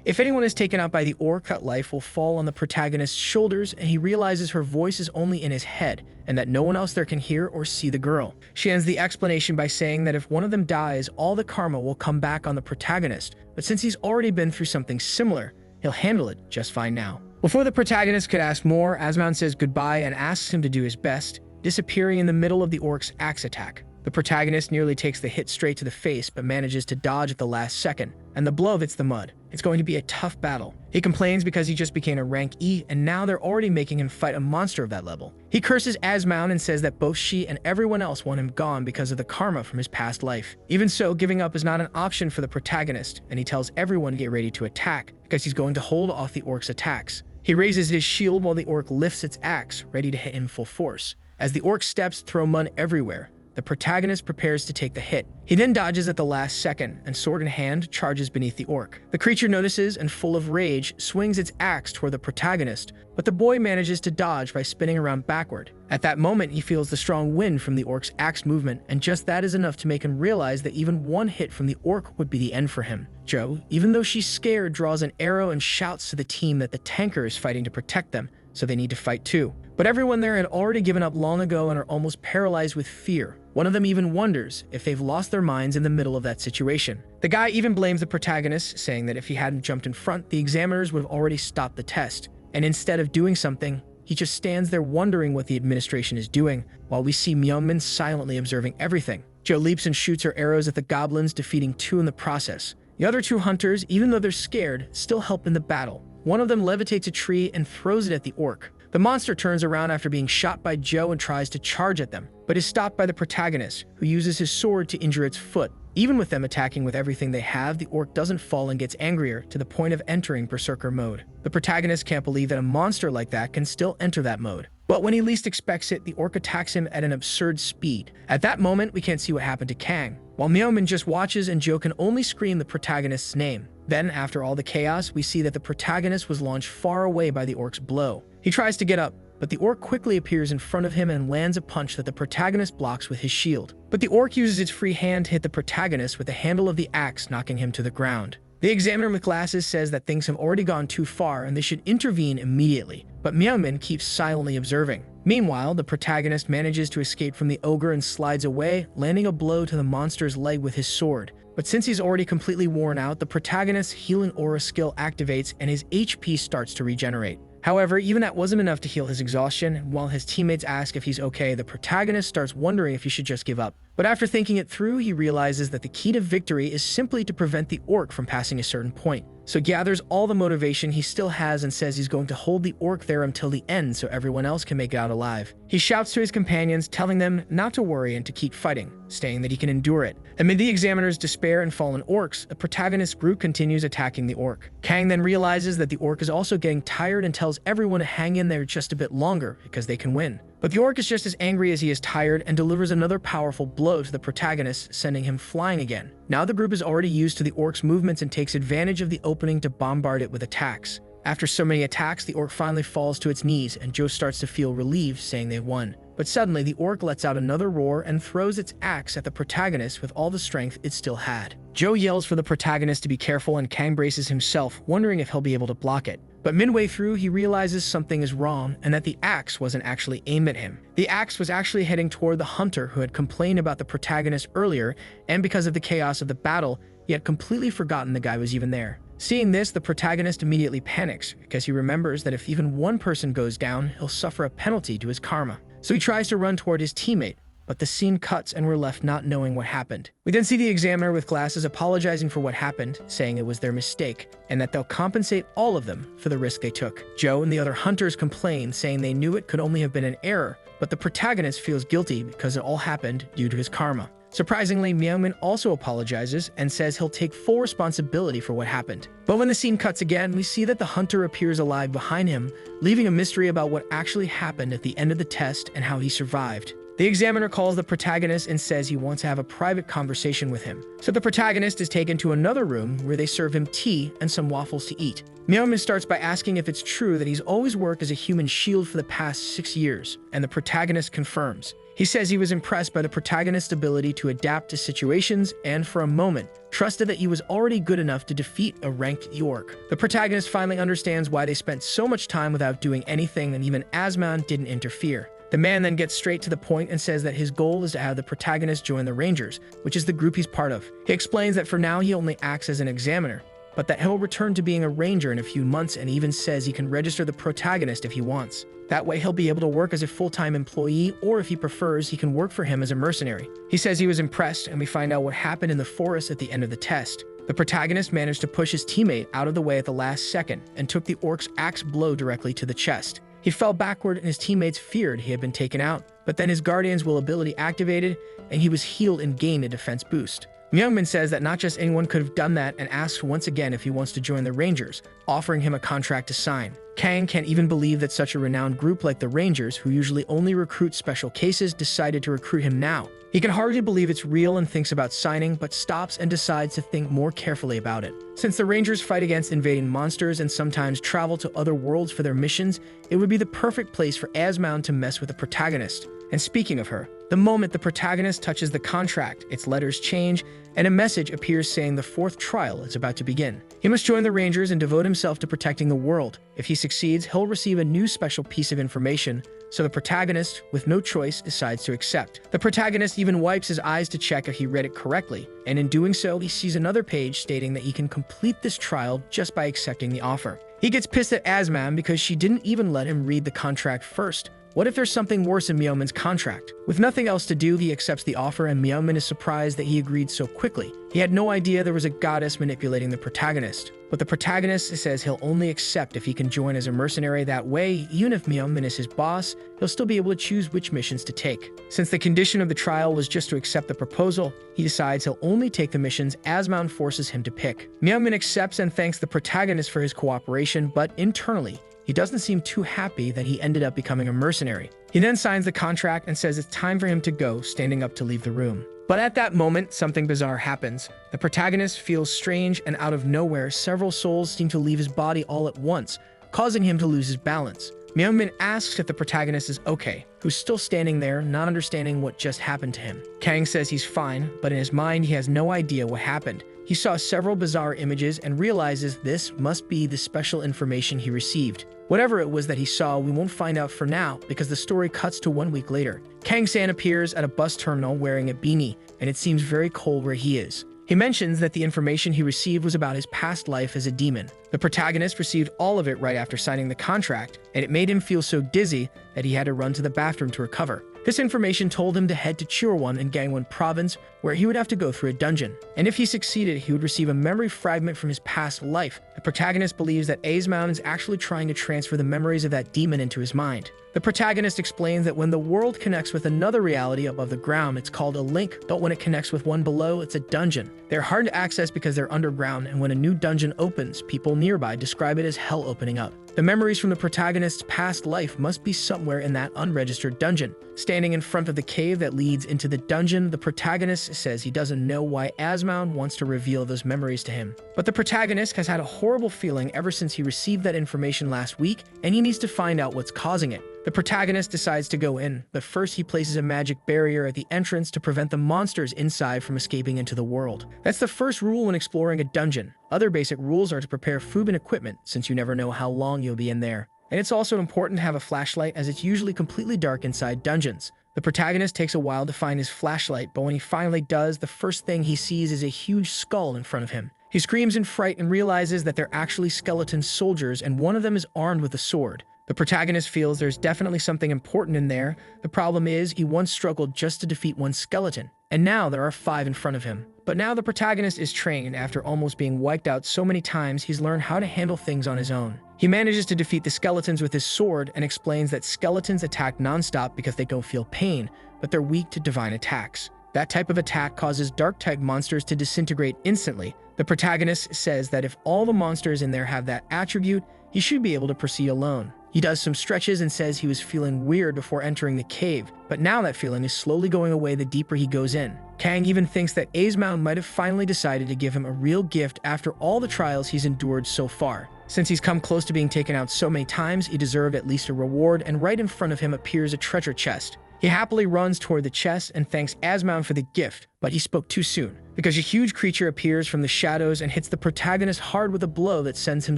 If anyone is taken out by the orc, life will fall on the protagonist's shoulders, and he realizes her voice is only in his head, and that no one else there can hear or see the girl. She ends the explanation by saying that if one of them dies, all the karma will come back on the protagonist, but since he's already been through something similar, he'll handle it just fine now. Before the protagonist could ask more, Asmaun says goodbye and asks him to do his best, disappearing in the middle of the orc's axe attack. The protagonist nearly takes the hit straight to the face, but manages to dodge at the last second, and the blow hits the mud. It's going to be a tough battle. He complains because he just became a rank E, and now they're already making him fight a monster of that level. He curses Asmaun and says that both she and everyone else want him gone because of the karma from his past life. Even so, giving up is not an option for the protagonist, and he tells everyone to get ready to attack, because he's going to hold off the orc's attacks. He raises his shield while the orc lifts its axe, ready to hit him full force. As the orc steps throw mud everywhere, the protagonist prepares to take the hit. He then dodges at the last second, and sword in hand, charges beneath the orc. The creature notices and, full of rage, swings its axe toward the protagonist, but the boy manages to dodge by spinning around backward. At that moment, he feels the strong wind from the orc's axe movement, and just that is enough to make him realize that even one hit from the orc would be the end for him. Jo, even though she's scared, draws an arrow and shouts to the team that the tanker is fighting to protect them, so they need to fight too. But everyone there had already given up long ago and are almost paralyzed with fear. One of them even wonders if they've lost their minds in the middle of that situation. The guy even blames the protagonist, saying that if he hadn't jumped in front, the examiners would have already stopped the test. And instead of doing something, he just stands there wondering what the administration is doing, while we see Myeongmin silently observing everything. Jo leaps and shoots her arrows at the goblins, defeating two in the process. The other two hunters, even though they're scared, still help in the battle. One of them levitates a tree and throws it at the orc. The monster turns around after being shot by Jo and tries to charge at them, but is stopped by the protagonist, who uses his sword to injure its foot. Even with them attacking with everything they have, the orc doesn't fall and gets angrier, to the point of entering Berserker mode. The protagonist can't believe that a monster like that can still enter that mode. But when he least expects it, the orc attacks him at an absurd speed. At that moment, we can't see what happened to Kang, while Myeongmin just watches and Jo can only scream the protagonist's name. Then, after all the chaos, we see that the protagonist was launched far away by the orc's blow. He tries to get up, but the orc quickly appears in front of him and lands a punch that the protagonist blocks with his shield. But the orc uses its free hand to hit the protagonist with the handle of the axe, knocking him to the ground. The examiner with glasses says that things have already gone too far and they should intervene immediately, but Myeongmin keeps silently observing. Meanwhile, the protagonist manages to escape from the ogre and slides away, landing a blow to the monster's leg with his sword. But since he's already completely worn out, the protagonist's healing aura skill activates and his HP starts to regenerate. However, even that wasn't enough to heal his exhaustion, and while his teammates ask if he's okay, the protagonist starts wondering if he should just give up. But after thinking it through, he realizes that the key to victory is simply to prevent the orc from passing a certain point. So gathers all the motivation he still has and says he's going to hold the orc there until the end so everyone else can make it out alive. He shouts to his companions, telling them not to worry and to keep fighting, saying that he can endure it. Amid the examiner's despair and fallen orcs, the protagonist group continues attacking the orc. Kang then realizes that the orc is also getting tired and tells everyone to hang in there just a bit longer because they can win. But the orc is just as angry as he is tired and delivers another powerful blow to the protagonist, sending him flying again. Now the group is already used to the orc's movements and takes advantage of the opening to bombard it with attacks. After so many attacks, the orc finally falls to its knees and Jo starts to feel relieved, saying they won. But suddenly, the orc lets out another roar and throws its axe at the protagonist with all the strength it still had. Jo yells for the protagonist to be careful and Kang braces himself, wondering if he'll be able to block it. But midway through, he realizes something is wrong and that the axe wasn't actually aimed at him. The axe was actually heading toward the hunter who had complained about the protagonist earlier, and because of the chaos of the battle, he had completely forgotten the guy was even there. Seeing this, the protagonist immediately panics because he remembers that if even one person goes down, he'll suffer a penalty to his karma. So he tries to run toward his teammate, but the scene cuts and we're left not knowing what happened. We then see the examiner with glasses apologizing for what happened, saying it was their mistake, and that they'll compensate all of them for the risk they took. Jo and the other hunters complain, saying they knew it could only have been an error, but the protagonist feels guilty because it all happened due to his karma. Surprisingly, Myeongmin also apologizes and says he'll take full responsibility for what happened. But when the scene cuts again, we see that the hunter appears alive behind him, leaving a mystery about what actually happened at the end of the test and how he survived. The examiner calls the protagonist and says he wants to have a private conversation with him. So the protagonist is taken to another room where they serve him tea and some waffles to eat. Myeongmin starts by asking if it's true that he's always worked as a human shield for the past 6 years, and the protagonist confirms. He says he was impressed by the protagonist's ability to adapt to situations and, for a moment, trusted that he was already good enough to defeat a ranked York. The protagonist finally understands why they spent so much time without doing anything, and even Asman didn't interfere. The man then gets straight to the point and says that his goal is to have the protagonist join the Rangers, which is the group he's part of. He explains that for now he only acts as an examiner, but that he'll return to being a ranger in a few months, and even says he can register the protagonist if he wants. That way he'll be able to work as a full-time employee, or if he prefers, he can work for him as a mercenary. He says he was impressed, and we find out what happened in the forest at the end of the test. The protagonist managed to push his teammate out of the way at the last second and took the orc's axe blow directly to the chest. He fell backward and his teammates feared he had been taken out, but then his Guardian's Will ability activated and he was healed and gained a defense boost. Myeongmin says that not just anyone could have done that and asks once again if he wants to join the Rangers, offering him a contract to sign. Kang can't even believe that such a renowned group like the Rangers, who usually only recruit special cases, decided to recruit him now. He can hardly believe it's real and thinks about signing, but stops and decides to think more carefully about it. Since the Rangers fight against invading monsters and sometimes travel to other worlds for their missions, it would be the perfect place for Asman to mess with the protagonist. And speaking of her, the moment the protagonist touches the contract, its letters change, and a message appears saying the fourth trial is about to begin. He must join the Rangers and devote himself to protecting the world. If he succeeds, he'll receive a new special piece of information, so the protagonist, with no choice, decides to accept. The protagonist even wipes his eyes to check if he read it correctly, and in doing so, he sees another page stating that he can complete this trial just by accepting the offer. He gets pissed at Asman because she didn't even let him read the contract first. What if there's something worse in Myeongmin's contract? With nothing else to do, he accepts the offer, and Myeongmin is surprised that he agreed so quickly. He had no idea there was a goddess manipulating the protagonist. But the protagonist says he'll only accept if he can join as a mercenary. That way, even if Myeongmin is his boss, he'll still be able to choose which missions to take. Since the condition of the trial was just to accept the proposal, he decides he'll only take the missions Asman forces him to pick. Myeongmin accepts and thanks the protagonist for his cooperation, but internally, he doesn't seem too happy that he ended up becoming a mercenary. He then signs the contract and says it's time for him to go, standing up to leave the room. But at that moment, something bizarre happens. The protagonist feels strange, and out of nowhere, several souls seem to leave his body all at once, causing him to lose his balance. Myeongmin asks if the protagonist is okay, who's still standing there, not understanding what just happened to him. Kang says he's fine, but in his mind he has no idea what happened. He saw several bizarre images and realizes this must be the special information he received. Whatever it was that he saw, we won't find out for now because the story cuts to 1 week later. Kang-san appears at a bus terminal wearing a beanie, and it seems very cold where he is. He mentions that the information he received was about his past life as a demon. The protagonist received all of it right after signing the contract, and it made him feel so dizzy that he had to run to the bathroom to recover. This information told him to head to Chirwon in Gangwon province, where he would have to go through a dungeon. And if he succeeded, he would receive a memory fragment from his past life. The protagonist believes that Asman is actually trying to transfer the memories of that demon into his mind. The protagonist explains that when the world connects with another reality above the ground, it's called a link, but when it connects with one below, it's a dungeon. They're hard to access because they're underground, and when a new dungeon opens, people nearby describe it as hell opening up. The memories from the protagonist's past life must be somewhere in that unregistered dungeon. Standing in front of the cave that leads into the dungeon, the protagonist says he doesn't know why Asman wants to reveal those memories to him. But the protagonist has had a horrible feeling ever since he received that information last week, and he needs to find out what's causing it. The protagonist decides to go in, but first he places a magic barrier at the entrance to prevent the monsters inside from escaping into the world. That's the first rule when exploring a dungeon. Other basic rules are to prepare food and equipment, since you never know how long you'll be in there. And it's also important to have a flashlight, as it's usually completely dark inside dungeons. The protagonist takes a while to find his flashlight, but when he finally does, the first thing he sees is a huge skull in front of him. He screams in fright and realizes that they're actually skeleton soldiers, and one of them is armed with a sword. The protagonist feels there's definitely something important in there. The problem is, he once struggled just to defeat one skeleton, and now there are 5 in front of him. But now the protagonist is trained. After almost being wiped out so many times, he's learned how to handle things on his own. He manages to defeat the skeletons with his sword and explains that skeletons attack non-stop because they don't feel pain, but they're weak to divine attacks. That type of attack causes dark-type monsters to disintegrate instantly. The protagonist says that if all the monsters in there have that attribute, he should be able to proceed alone. He does some stretches and says he was feeling weird before entering the cave, but now that feeling is slowly going away the deeper he goes in. Kang even thinks that Asmount might have finally decided to give him a real gift after all the trials he's endured so far. Since he's come close to being taken out so many times, he deserved at least a reward, and right in front of him appears a treasure chest. He happily runs toward the chest and thanks Asmount for the gift, but he spoke too soon, because a huge creature appears from the shadows and hits the protagonist hard with a blow that sends him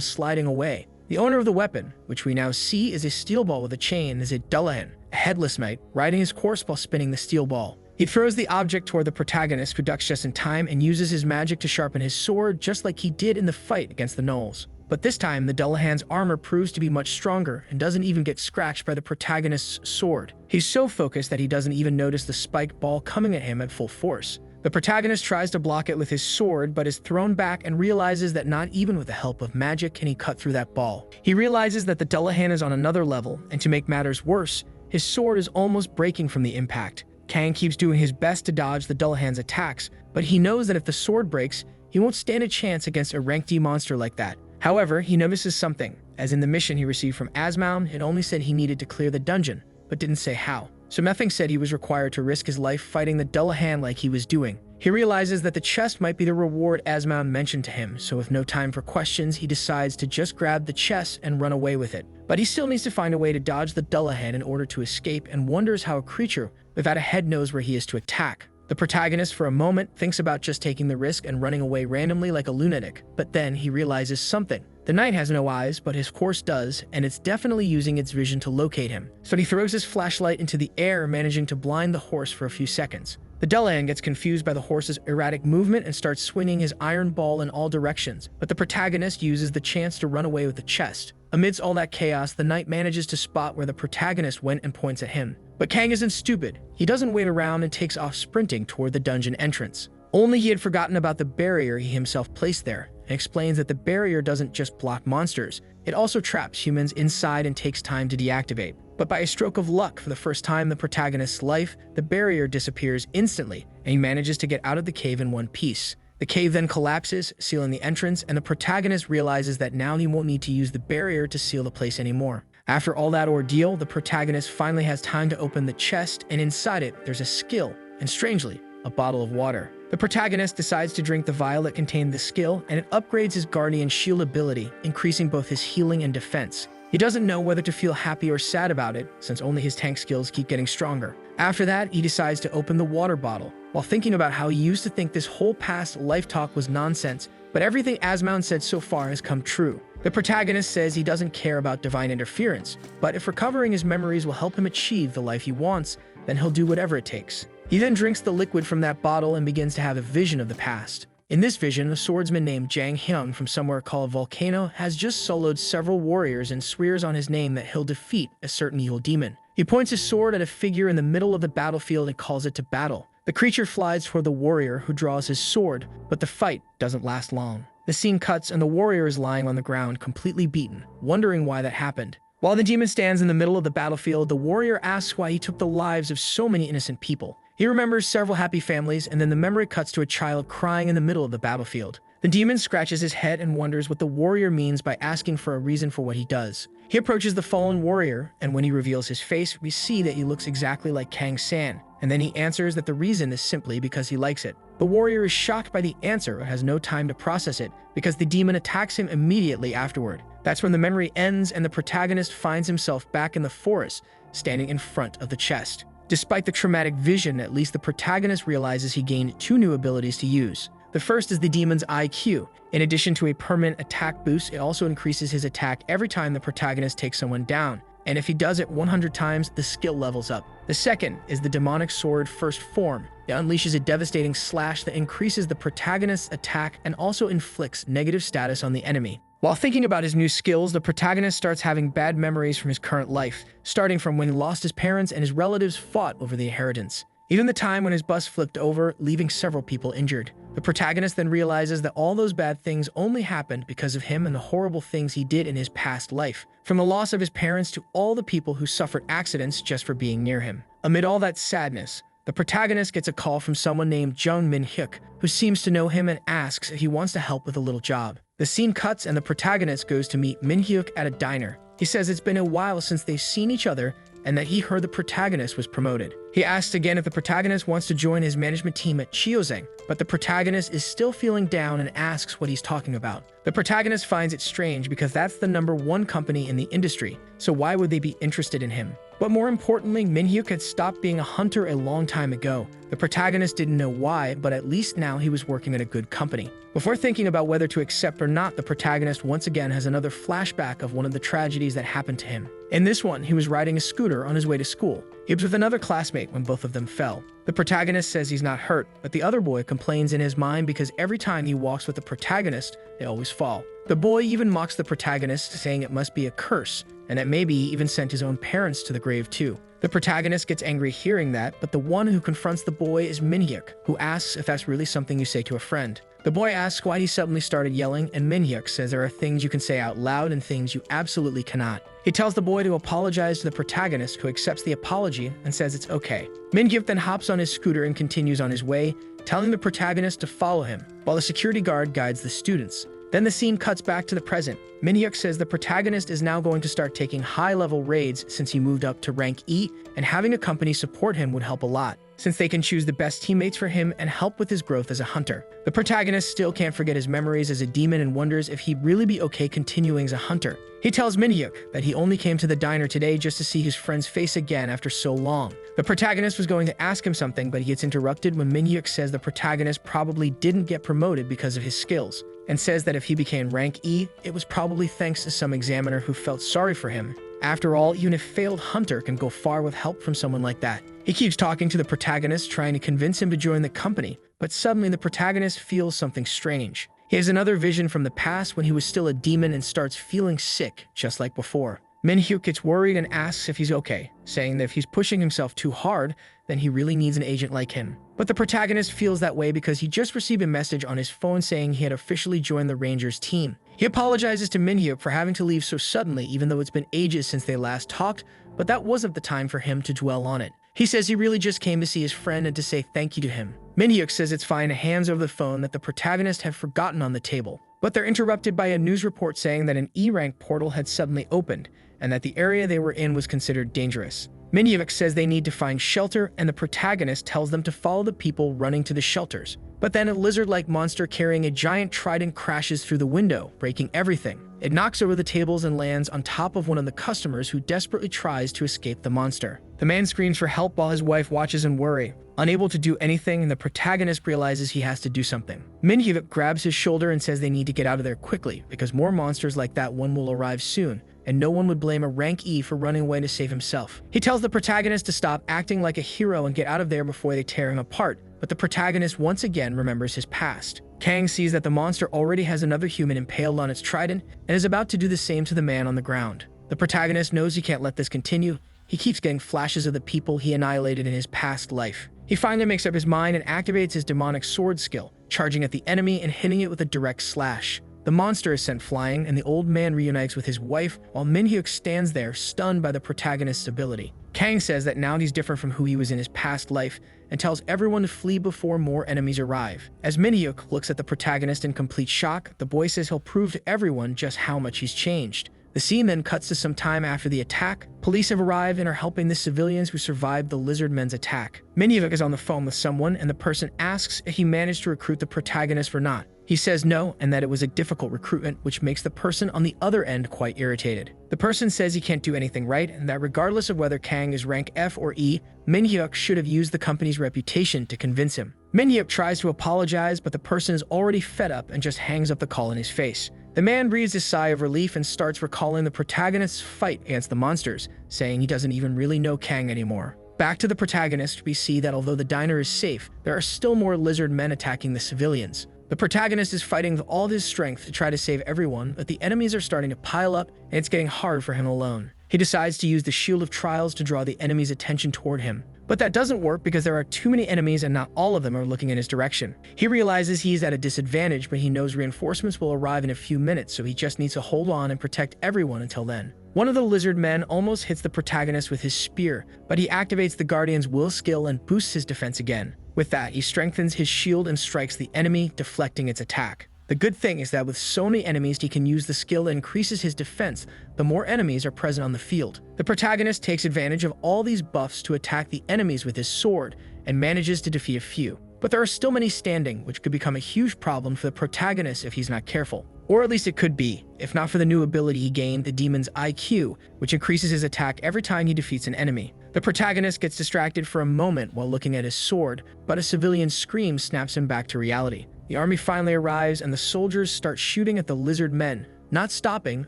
sliding away. The owner of the weapon, which we now see is a steel ball with a chain, is a Dullahan, a headless knight, riding his horse while spinning the steel ball. He throws the object toward the protagonist, who ducks just in time and uses his magic to sharpen his sword just like he did in the fight against the gnolls. But this time, the Dullahan's armor proves to be much stronger and doesn't even get scratched by the protagonist's sword. He's so focused that he doesn't even notice the spiked ball coming at him at full force. The protagonist tries to block it with his sword, but is thrown back and realizes that not even with the help of magic can he cut through that ball. He realizes that the Dullahan is on another level, and to make matters worse, his sword is almost breaking from the impact. Kang keeps doing his best to dodge the Dullahan's attacks, but he knows that if the sword breaks, he won't stand a chance against a rank D monster like that. However, he notices something, as in the mission he received from Asmount, it only said he needed to clear the dungeon, but didn't say how. So nothing said he was required to risk his life fighting the Dullahan like he was doing. He realizes that the chest might be the reward Asmount mentioned to him, so with no time for questions, he decides to just grab the chest and run away with it. But he still needs to find a way to dodge the Dullahan in order to escape, and wonders how a creature without a head knows where he is to attack. The protagonist, for a moment, thinks about just taking the risk and running away randomly like a lunatic, but then he realizes something. The knight has no eyes, but his horse does, and it's definitely using its vision to locate him. So he throws his flashlight into the air, managing to blind the horse for a few seconds. The Dullahan gets confused by the horse's erratic movement and starts swinging his iron ball in all directions, but the protagonist uses the chance to run away with the chest. Amidst all that chaos, the knight manages to spot where the protagonist went and points at him. But Kang isn't stupid. He doesn't wait around and takes off sprinting toward the dungeon entrance. Only he had forgotten about the barrier he himself placed there, and explains that the barrier doesn't just block monsters, it also traps humans inside and takes time to deactivate. But by a stroke of luck, for the first time in the protagonist's life, the barrier disappears instantly, and he manages to get out of the cave in one piece. The cave then collapses, sealing the entrance, and the protagonist realizes that now he won't need to use the barrier to seal the place anymore. After all that ordeal, the protagonist finally has time to open the chest, and inside it, there's a skill, and strangely, a bottle of water. The protagonist decides to drink the vial that contained the skill, and it upgrades his Guardian Shield ability, increasing both his healing and defense. He doesn't know whether to feel happy or sad about it, since only his tank skills keep getting stronger. After that, he decides to open the water bottle, while thinking about how he used to think this whole past life talk was nonsense, but everything Asmount said so far has come true. The protagonist says he doesn't care about divine interference, but if recovering his memories will help him achieve the life he wants, then he'll do whatever it takes. He then drinks the liquid from that bottle and begins to have a vision of the past. In this vision, a swordsman named Jang Hyung from somewhere called Volcano has just soloed several warriors and swears on his name that he'll defeat a certain evil demon. He points his sword at a figure in the middle of the battlefield and calls it to battle. The creature flies toward the warrior, who draws his sword, but the fight doesn't last long. The scene cuts and the warrior is lying on the ground, completely beaten, wondering why that happened. While the demon stands in the middle of the battlefield, the warrior asks why he took the lives of so many innocent people. He remembers several happy families, and then the memory cuts to a child crying in the middle of the battlefield. The demon scratches his head and wonders what the warrior means by asking for a reason for what he does. He approaches the fallen warrior, and when he reveals his face, we see that he looks exactly like Kang San, and then he answers that the reason is simply because he likes it. The warrior is shocked by the answer but has no time to process it, because the demon attacks him immediately afterward. That's when the memory ends and the protagonist finds himself back in the forest, standing in front of the chest. Despite the traumatic vision, at least the protagonist realizes he gained two new abilities to use. The first is the demon's IQ. In addition to a permanent attack boost, it also increases his attack every time the protagonist takes someone down, and if he does it 100 times, the skill levels up. The second is the demonic sword first form. It unleashes a devastating slash that increases the protagonist's attack and also inflicts negative status on the enemy. While thinking about his new skills, the protagonist starts having bad memories from his current life, starting from when he lost his parents and his relatives fought over the inheritance. Even the time when his bus flipped over, leaving several people injured. The protagonist then realizes that all those bad things only happened because of him and the horrible things he did in his past life, from the loss of his parents to all the people who suffered accidents just for being near him. Amid all that sadness, the protagonist gets a call from someone named Jung Min-hyuk, who seems to know him and asks if he wants to help with a little job. The scene cuts and the protagonist goes to meet Min-hyuk at a diner. He says it's been a while since they've seen each other and that he heard the protagonist was promoted. He asks again if the protagonist wants to join his management team at Chiozeng, but the protagonist is still feeling down and asks what he's talking about. The protagonist finds it strange because that's the #1 company in the industry, so why would they be interested in him? But more importantly, Min-hyuk had stopped being a hunter a long time ago. The protagonist didn't know why, but at least now he was working at a good company. Before thinking about whether to accept or not, the protagonist once again has another flashback of one of the tragedies that happened to him. In this one, he was riding a scooter on his way to school. He was with another classmate when both of them fell. The protagonist says he's not hurt, but the other boy complains in his mind because every time he walks with the protagonist, they always fall. The boy even mocks the protagonist, saying it must be a curse, and that maybe he even sent his own parents to the grave too. The protagonist gets angry hearing that, but the one who confronts the boy is Min-hyuk, who asks if that's really something you say to a friend. The boy asks why he suddenly started yelling, and Min-hyuk says there are things you can say out loud and things you absolutely cannot. He tells the boy to apologize to the protagonist, who accepts the apology and says it's okay. Min-hyuk then hops on his scooter and continues on his way, telling the protagonist to follow him, while the security guard guides the students. Then the scene cuts back to the present. Min-hyuk says the protagonist is now going to start taking high-level raids since he moved up to rank E, and having a company support him would help a lot, since they can choose the best teammates for him and help with his growth as a hunter. The protagonist still can't forget his memories as a demon and wonders if he'd really be okay continuing as a hunter. He tells Min-hyuk that he only came to the diner today just to see his friend's face again after so long. The protagonist was going to ask him something, but he gets interrupted when Min-hyuk says the protagonist probably didn't get promoted because of his skills, and says that if he became rank E, it was probably thanks to some examiner who felt sorry for him. After all, even a failed hunter can go far with help from someone like that. He keeps talking to the protagonist, trying to convince him to join the company, but suddenly the protagonist feels something strange. He has another vision from the past when he was still a demon and starts feeling sick, just like before. Min-hyuk gets worried and asks if he's okay, saying that if he's pushing himself too hard, then he really needs an agent like him. But the protagonist feels that way because he just received a message on his phone saying he had officially joined the Rangers team. He apologizes to Min-hyuk for having to leave so suddenly, even though it's been ages since they last talked, but that wasn't the time for him to dwell on it. He says he really just came to see his friend and to say thank you to him. Min-hyuk says it's fine and hands over the phone that the protagonist had forgotten on the table. But they're interrupted by a news report saying that an E-rank portal had suddenly opened, and that the area they were in was considered dangerous. Min-hyuk says they need to find shelter, and the protagonist tells them to follow the people running to the shelters. But then a lizard-like monster carrying a giant trident crashes through the window, breaking everything. It knocks over the tables and lands on top of one of the customers who desperately tries to escape the monster. The man screams for help while his wife watches in worry. Unable to do anything, the protagonist realizes he has to do something. Min-hyuk grabs his shoulder and says they need to get out of there quickly, because more monsters like that one will arrive soon, and no one would blame a rank E for running away to save himself. He tells the protagonist to stop acting like a hero and get out of there before they tear him apart, but the protagonist once again remembers his past. Kang sees that the monster already has another human impaled on its trident and is about to do the same to the man on the ground. The protagonist knows he can't let this continue. He keeps getting flashes of the people he annihilated in his past life. He finally makes up his mind and activates his demonic sword skill, charging at the enemy and hitting it with a direct slash. The monster is sent flying, and the old man reunites with his wife, while Min-hyuk stands there, stunned by the protagonist's ability. Kang says that now he's different from who he was in his past life, and tells everyone to flee before more enemies arrive. As Min-hyuk looks at the protagonist in complete shock, the boy says he'll prove to everyone just how much he's changed. The scene then cuts to some time after the attack. Police have arrived and are helping the civilians who survived the lizard men's attack. Min-hyuk is on the phone with someone, and the person asks if he managed to recruit the protagonist or not. He says no, and that it was a difficult recruitment, which makes the person on the other end quite irritated. The person says he can't do anything right, and that regardless of whether Kang is rank F or E, Min-hyuk should have used the company's reputation to convince him. Min-hyuk tries to apologize, but the person is already fed up and just hangs up the call in his face. The man breathes a sigh of relief and starts recalling the protagonist's fight against the monsters, saying he doesn't even really know Kang anymore. Back to the protagonist, we see that although the diner is safe, there are still more lizard men attacking the civilians. The protagonist is fighting with all his strength to try to save everyone, but the enemies are starting to pile up, and it's getting hard for him alone. He decides to use the Shield of Trials to draw the enemy's attention toward him. But that doesn't work because there are too many enemies and not all of them are looking in his direction. He realizes he's at a disadvantage, but he knows reinforcements will arrive in a few minutes, so he just needs to hold on and protect everyone until then. One of the lizard men almost hits the protagonist with his spear, but he activates the guardian's will skill and boosts his defense again. With that, he strengthens his shield and strikes the enemy, deflecting its attack. The good thing is that with so many enemies, he can use the skill that increases his defense the more enemies are present on the field. The protagonist takes advantage of all these buffs to attack the enemies with his sword and manages to defeat a few. But there are still many standing, which could become a huge problem for the protagonist if he's not careful. Or at least it could be, if not for the new ability he gained, the demon's IQ, which increases his attack every time he defeats an enemy. The protagonist gets distracted for a moment while looking at his sword, but a civilian scream snaps him back to reality. The army finally arrives and the soldiers start shooting at the lizard men, not stopping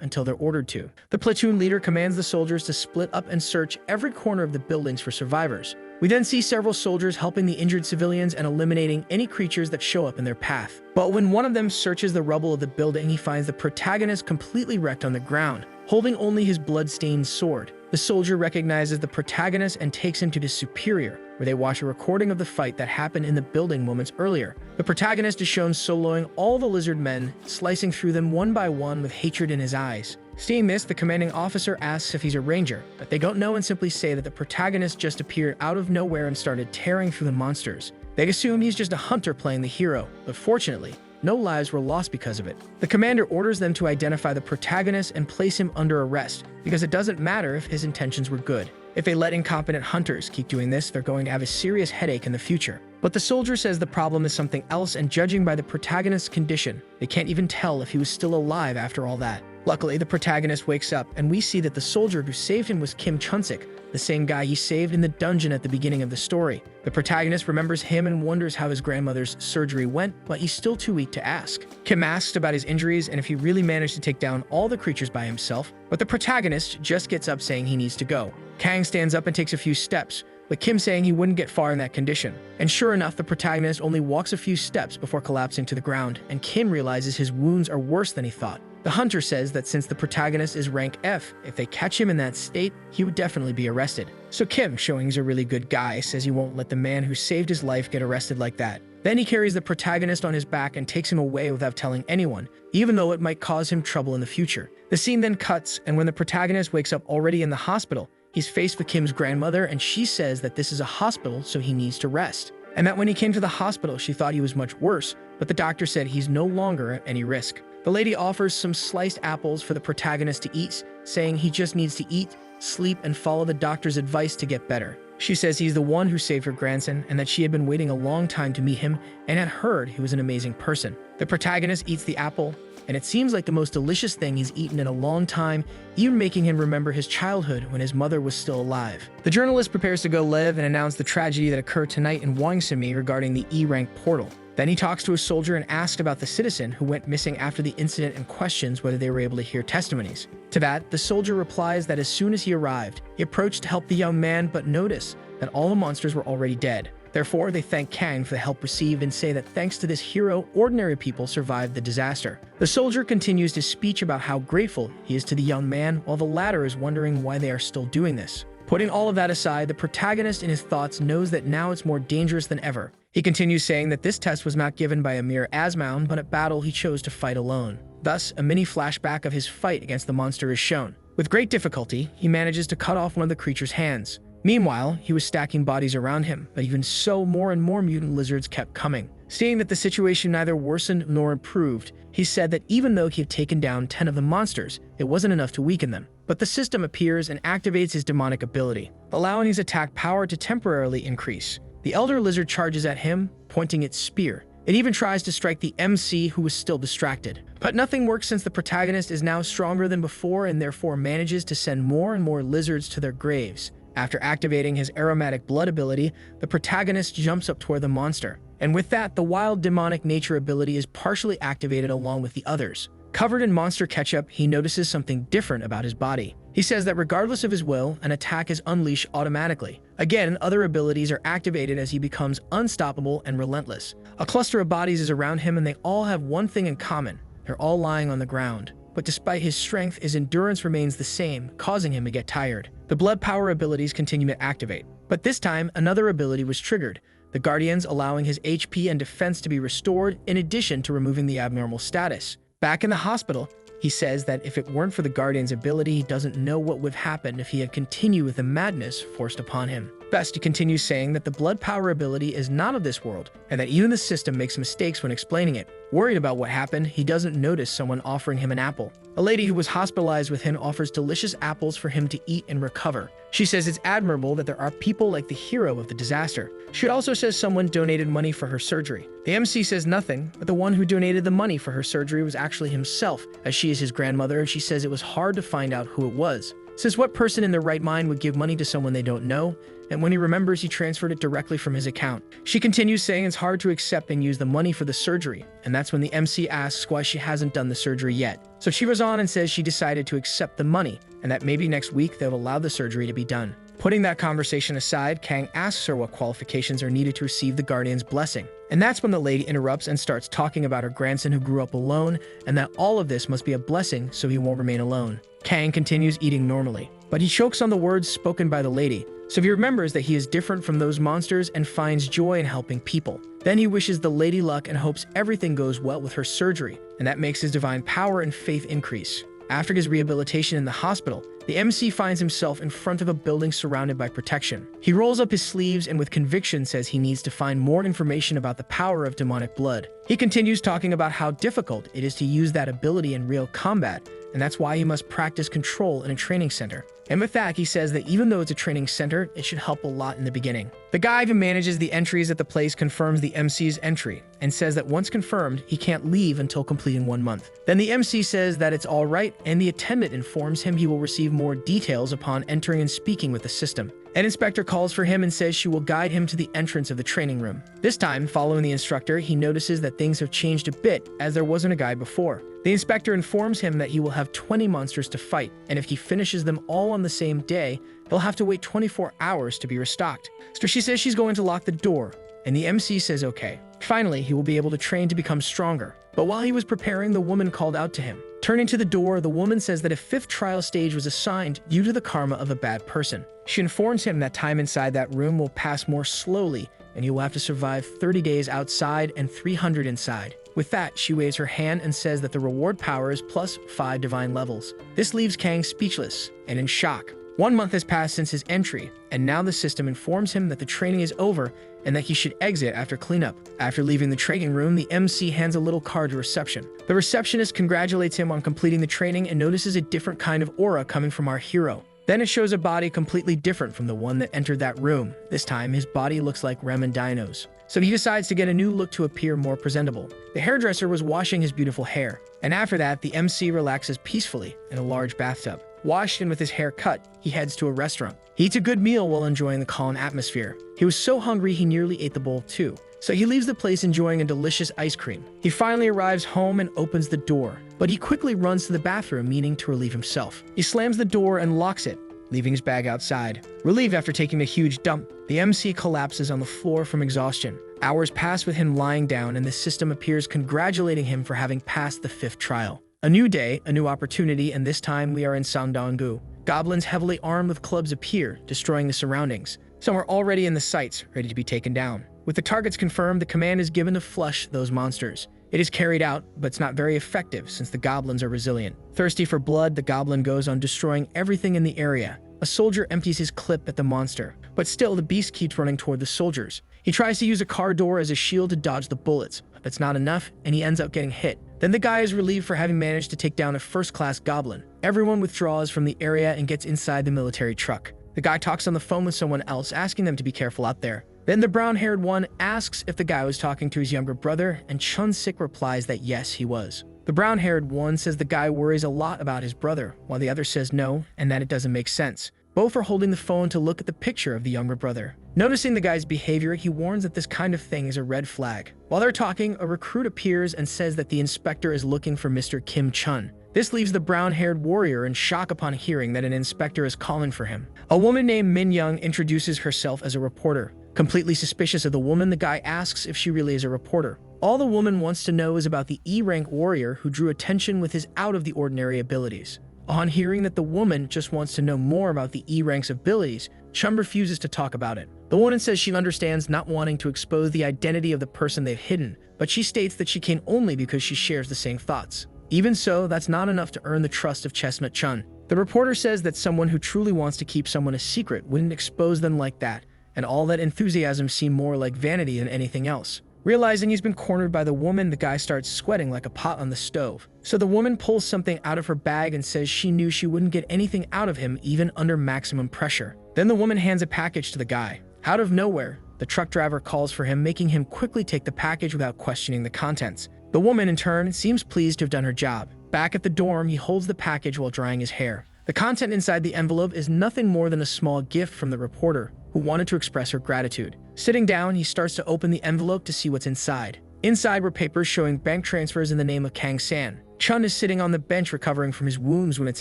until they're ordered to. The platoon leader commands the soldiers to split up and search every corner of the buildings for survivors. We then see several soldiers helping the injured civilians and eliminating any creatures that show up in their path. But when one of them searches the rubble of the building, he finds the protagonist completely wrecked on the ground, holding only his blood-stained sword. The soldier recognizes the protagonist and takes him to his superior, where they watch a recording of the fight that happened in the building moments earlier. The protagonist is shown soloing all the lizard men, slicing through them one by one with hatred in his eyes. Seeing this, the commanding officer asks if he's a ranger, but they don't know and simply say that the protagonist just appeared out of nowhere and started tearing through the monsters. They assume he's just a hunter playing the hero, but fortunately, no lives were lost because of it. The commander orders them to identify the protagonist and place him under arrest, because it doesn't matter if his intentions were good. If they let incompetent hunters keep doing this, they're going to have a serious headache in the future. But the soldier says the problem is something else, and judging by the protagonist's condition, they can't even tell if he was still alive after all that. Luckily, the protagonist wakes up, and we see that the soldier who saved him was Kim Chunsik, the same guy he saved in the dungeon at the beginning of the story. The protagonist remembers him and wonders how his grandmother's surgery went, but he's still too weak to ask. Kim asks about his injuries and if he really managed to take down all the creatures by himself, but the protagonist just gets up saying he needs to go. Kang stands up and takes a few steps, with Kim saying he wouldn't get far in that condition. And sure enough, the protagonist only walks a few steps before collapsing to the ground, and Kim realizes his wounds are worse than he thought. The hunter says that since the protagonist is rank F, if they catch him in that state, he would definitely be arrested. So Kim, showing he's a really good guy, says he won't let the man who saved his life get arrested like that. Then he carries the protagonist on his back and takes him away without telling anyone, even though it might cause him trouble in the future. The scene then cuts, and when the protagonist wakes up already in the hospital, he's faced with Kim's grandmother, and she says that this is a hospital, so he needs to rest. And that when he came to the hospital, she thought he was much worse, but the doctor said he's no longer at any risk. The lady offers some sliced apples for the protagonist to eat, saying he just needs to eat, sleep, and follow the doctor's advice to get better. She says he's the one who saved her grandson and that she had been waiting a long time to meet him and had heard he was an amazing person. The protagonist eats the apple, and it seems like the most delicious thing he's eaten in a long time, even making him remember his childhood when his mother was still alive. The journalist prepares to go live and announce the tragedy that occurred tonight in Wangsimi regarding the E-rank portal. Then he talks to a soldier and asks about the citizen who went missing after the incident and questions whether they were able to hear testimonies. To that, the soldier replies that as soon as he arrived, he approached to help the young man but noticed that all the monsters were already dead. Therefore, they thank Kang for the help received and say that thanks to this hero, ordinary people survived the disaster. The soldier continues his speech about how grateful he is to the young man, while the latter is wondering why they are still doing this. Putting all of that aside, the protagonist in his thoughts knows that now it's more dangerous than ever. He continues saying that this test was not given by a mere Asmound, but at battle he chose to fight alone. Thus, a mini flashback of his fight against the monster is shown. With great difficulty, he manages to cut off one of the creature's hands. Meanwhile, he was stacking bodies around him, but even so, more and more mutant lizards kept coming. Seeing that the situation neither worsened nor improved, he said that even though he had taken down 10 of the monsters, it wasn't enough to weaken them. But the system appears and activates his demonic ability, allowing his attack power to temporarily increase. The elder lizard charges at him, pointing its spear. It even tries to strike the MC, who was still distracted. But nothing works since the protagonist is now stronger than before and therefore manages to send more and more lizards to their graves. After activating his aromatic blood ability, the protagonist jumps up toward the monster. And with that, the wild demonic nature ability is partially activated along with the others. Covered in monster ketchup, he notices something different about his body. He says that regardless of his will, an attack is unleashed automatically. Again, other abilities are activated as he becomes unstoppable and relentless. A cluster of bodies is around him and they all have one thing in common. They're all lying on the ground. But despite his strength, his endurance remains the same, causing him to get tired. The blood power abilities continue to activate. But this time, another ability was triggered. The Guardians allowing his HP and defense to be restored in addition to removing the abnormal status. Back in the hospital, He says that if it weren't for the Guardian's ability, he doesn't know what would have happened if he had continued with the madness forced upon him. Best, he continues saying that the blood power ability is not of this world, and that even the system makes mistakes when explaining it. Worried about what happened, he doesn't notice someone offering him an apple. A lady who was hospitalized with him offers delicious apples for him to eat and recover. She says it's admirable that there are people like the hero of the disaster. She also says someone donated money for her surgery. The MC says nothing, but the one who donated the money for her surgery was actually himself, as she is his grandmother, and she says it was hard to find out who it was. Since what person in their right mind would give money to someone they don't know? And when he remembers, he transferred it directly from his account. She continues saying it's hard to accept and use the money for the surgery, and that's when the MC asks why she hasn't done the surgery yet. So she goes on and says she decided to accept the money, and that maybe next week they'll allow the surgery to be done. Putting that conversation aside, Kang asks her what qualifications are needed to receive the Guardian's blessing. And that's when the lady interrupts and starts talking about her grandson who grew up alone, and that all of this must be a blessing so he won't remain alone. Kang continues eating normally, but he chokes on the words spoken by the lady, so he remembers that he is different from those monsters and finds joy in helping people. Then he wishes the lady luck and hopes everything goes well with her surgery, and that makes his divine power and faith increase. After his rehabilitation in the hospital, the MC finds himself in front of a building surrounded by protection. He rolls up his sleeves and with conviction says he needs to find more information about the power of demonic blood. He continues talking about how difficult it is to use that ability in real combat, and that's why he must practice control in a training center. And with that, he says that even though it's a training center, it should help a lot in the beginning. The guy who manages the entries at the place confirms the MC's entry and says that once confirmed, he can't leave until completing 1 month. Then the MC says that it's all right, and the attendant informs him he will receive more details upon entering and speaking with the system. An inspector calls for him and says she will guide him to the entrance of the training room. This time, following the instructor, he notices that things have changed a bit as there wasn't a guide before. The inspector informs him that he will have 20 monsters to fight, and if he finishes them all on the same day, he'll have to wait 24 hours to be restocked. So she says she's going to lock the door, and the MC says okay. Finally, he will be able to train to become stronger. But while he was preparing, the woman called out to him. Turning to the door, the woman says that a 5th trial stage was assigned due to the karma of a bad person. She informs him that time inside that room will pass more slowly, and he will have to survive 30 days outside and 300 inside. With that, she waves her hand and says that the reward power is plus 5 divine levels. This leaves Kang speechless and in shock. 1 month has passed since his entry, and now the system informs him that the training is over and that he should exit after cleanup. After leaving the training room, the MC hands a little card to reception. The receptionist congratulates him on completing the training and notices a different kind of aura coming from our hero. Then it shows a body completely different from the one that entered that room. This time, his body looks like Ramen Dino's. So he decides to get a new look to appear more presentable. The hairdresser was washing his beautiful hair, and after that, the MC relaxes peacefully in a large bathtub. Washed and with his hair cut, he heads to a restaurant. He eats a good meal while enjoying the calm atmosphere. He was so hungry he nearly ate the bowl too. So he leaves the place enjoying a delicious ice cream. He finally arrives home and opens the door, but he quickly runs to the bathroom, meaning to relieve himself. He slams the door and locks it, leaving his bag outside. Relieved after taking a huge dump, the MC collapses on the floor from exhaustion. Hours pass with him lying down, and the system appears congratulating him for having passed the 5th trial. A new day, a new opportunity, and this time we are in Sangdong-gu. Goblins heavily armed with clubs appear, destroying the surroundings. Some are already in the sights, ready to be taken down. With the targets confirmed, the command is given to flush those monsters. It is carried out, but it's not very effective since the goblins are resilient. Thirsty for blood, the goblin goes on destroying everything in the area. A soldier empties his clip at the monster, but still the beast keeps running toward the soldiers. He tries to use a car door as a shield to dodge the bullets, but that's not enough, and he ends up getting hit. Then the guy is relieved for having managed to take down a first-class goblin. Everyone withdraws from the area and gets inside the military truck. The guy talks on the phone with someone else, asking them to be careful out there. Then the brown-haired one asks if the guy was talking to his younger brother, and Chun-Sik replies that yes, he was. The brown-haired one says the guy worries a lot about his brother, while the other says no, and that it doesn't make sense. Both are holding the phone to look at the picture of the younger brother. Noticing the guy's behavior, he warns that this kind of thing is a red flag. While they're talking, a recruit appears and says that the inspector is looking for Mr. Kim Chun. This leaves the brown-haired warrior in shock upon hearing that an inspector is calling for him. A woman named Min Young introduces herself as a reporter. Completely suspicious of the woman, the guy asks if she really is a reporter. All the woman wants to know is about the E-rank warrior who drew attention with his out-of-the-ordinary abilities. On hearing that the woman just wants to know more about the E-rank's abilities, Chum refuses to talk about it. The woman says she understands not wanting to expose the identity of the person they've hidden, but she states that she can only because she shares the same thoughts. Even so, that's not enough to earn the trust of Chestnut Chun. The reporter says that someone who truly wants to keep someone a secret wouldn't expose them like that, and all that enthusiasm seemed more like vanity than anything else. Realizing he's been cornered by the woman, the guy starts sweating like a pot on the stove. So the woman pulls something out of her bag and says she knew she wouldn't get anything out of him even under maximum pressure. Then the woman hands a package to the guy. Out of nowhere, the truck driver calls for him, making him quickly take the package without questioning the contents. The woman, in turn, seems pleased to have done her job. Back at the dorm, he holds the package while drying his hair. The content inside the envelope is nothing more than a small gift from the reporter, who wanted to express her gratitude. Sitting down, he starts to open the envelope to see what's inside. Inside were papers showing bank transfers in the name of Kang San. Chun is sitting on the bench recovering from his wounds when it's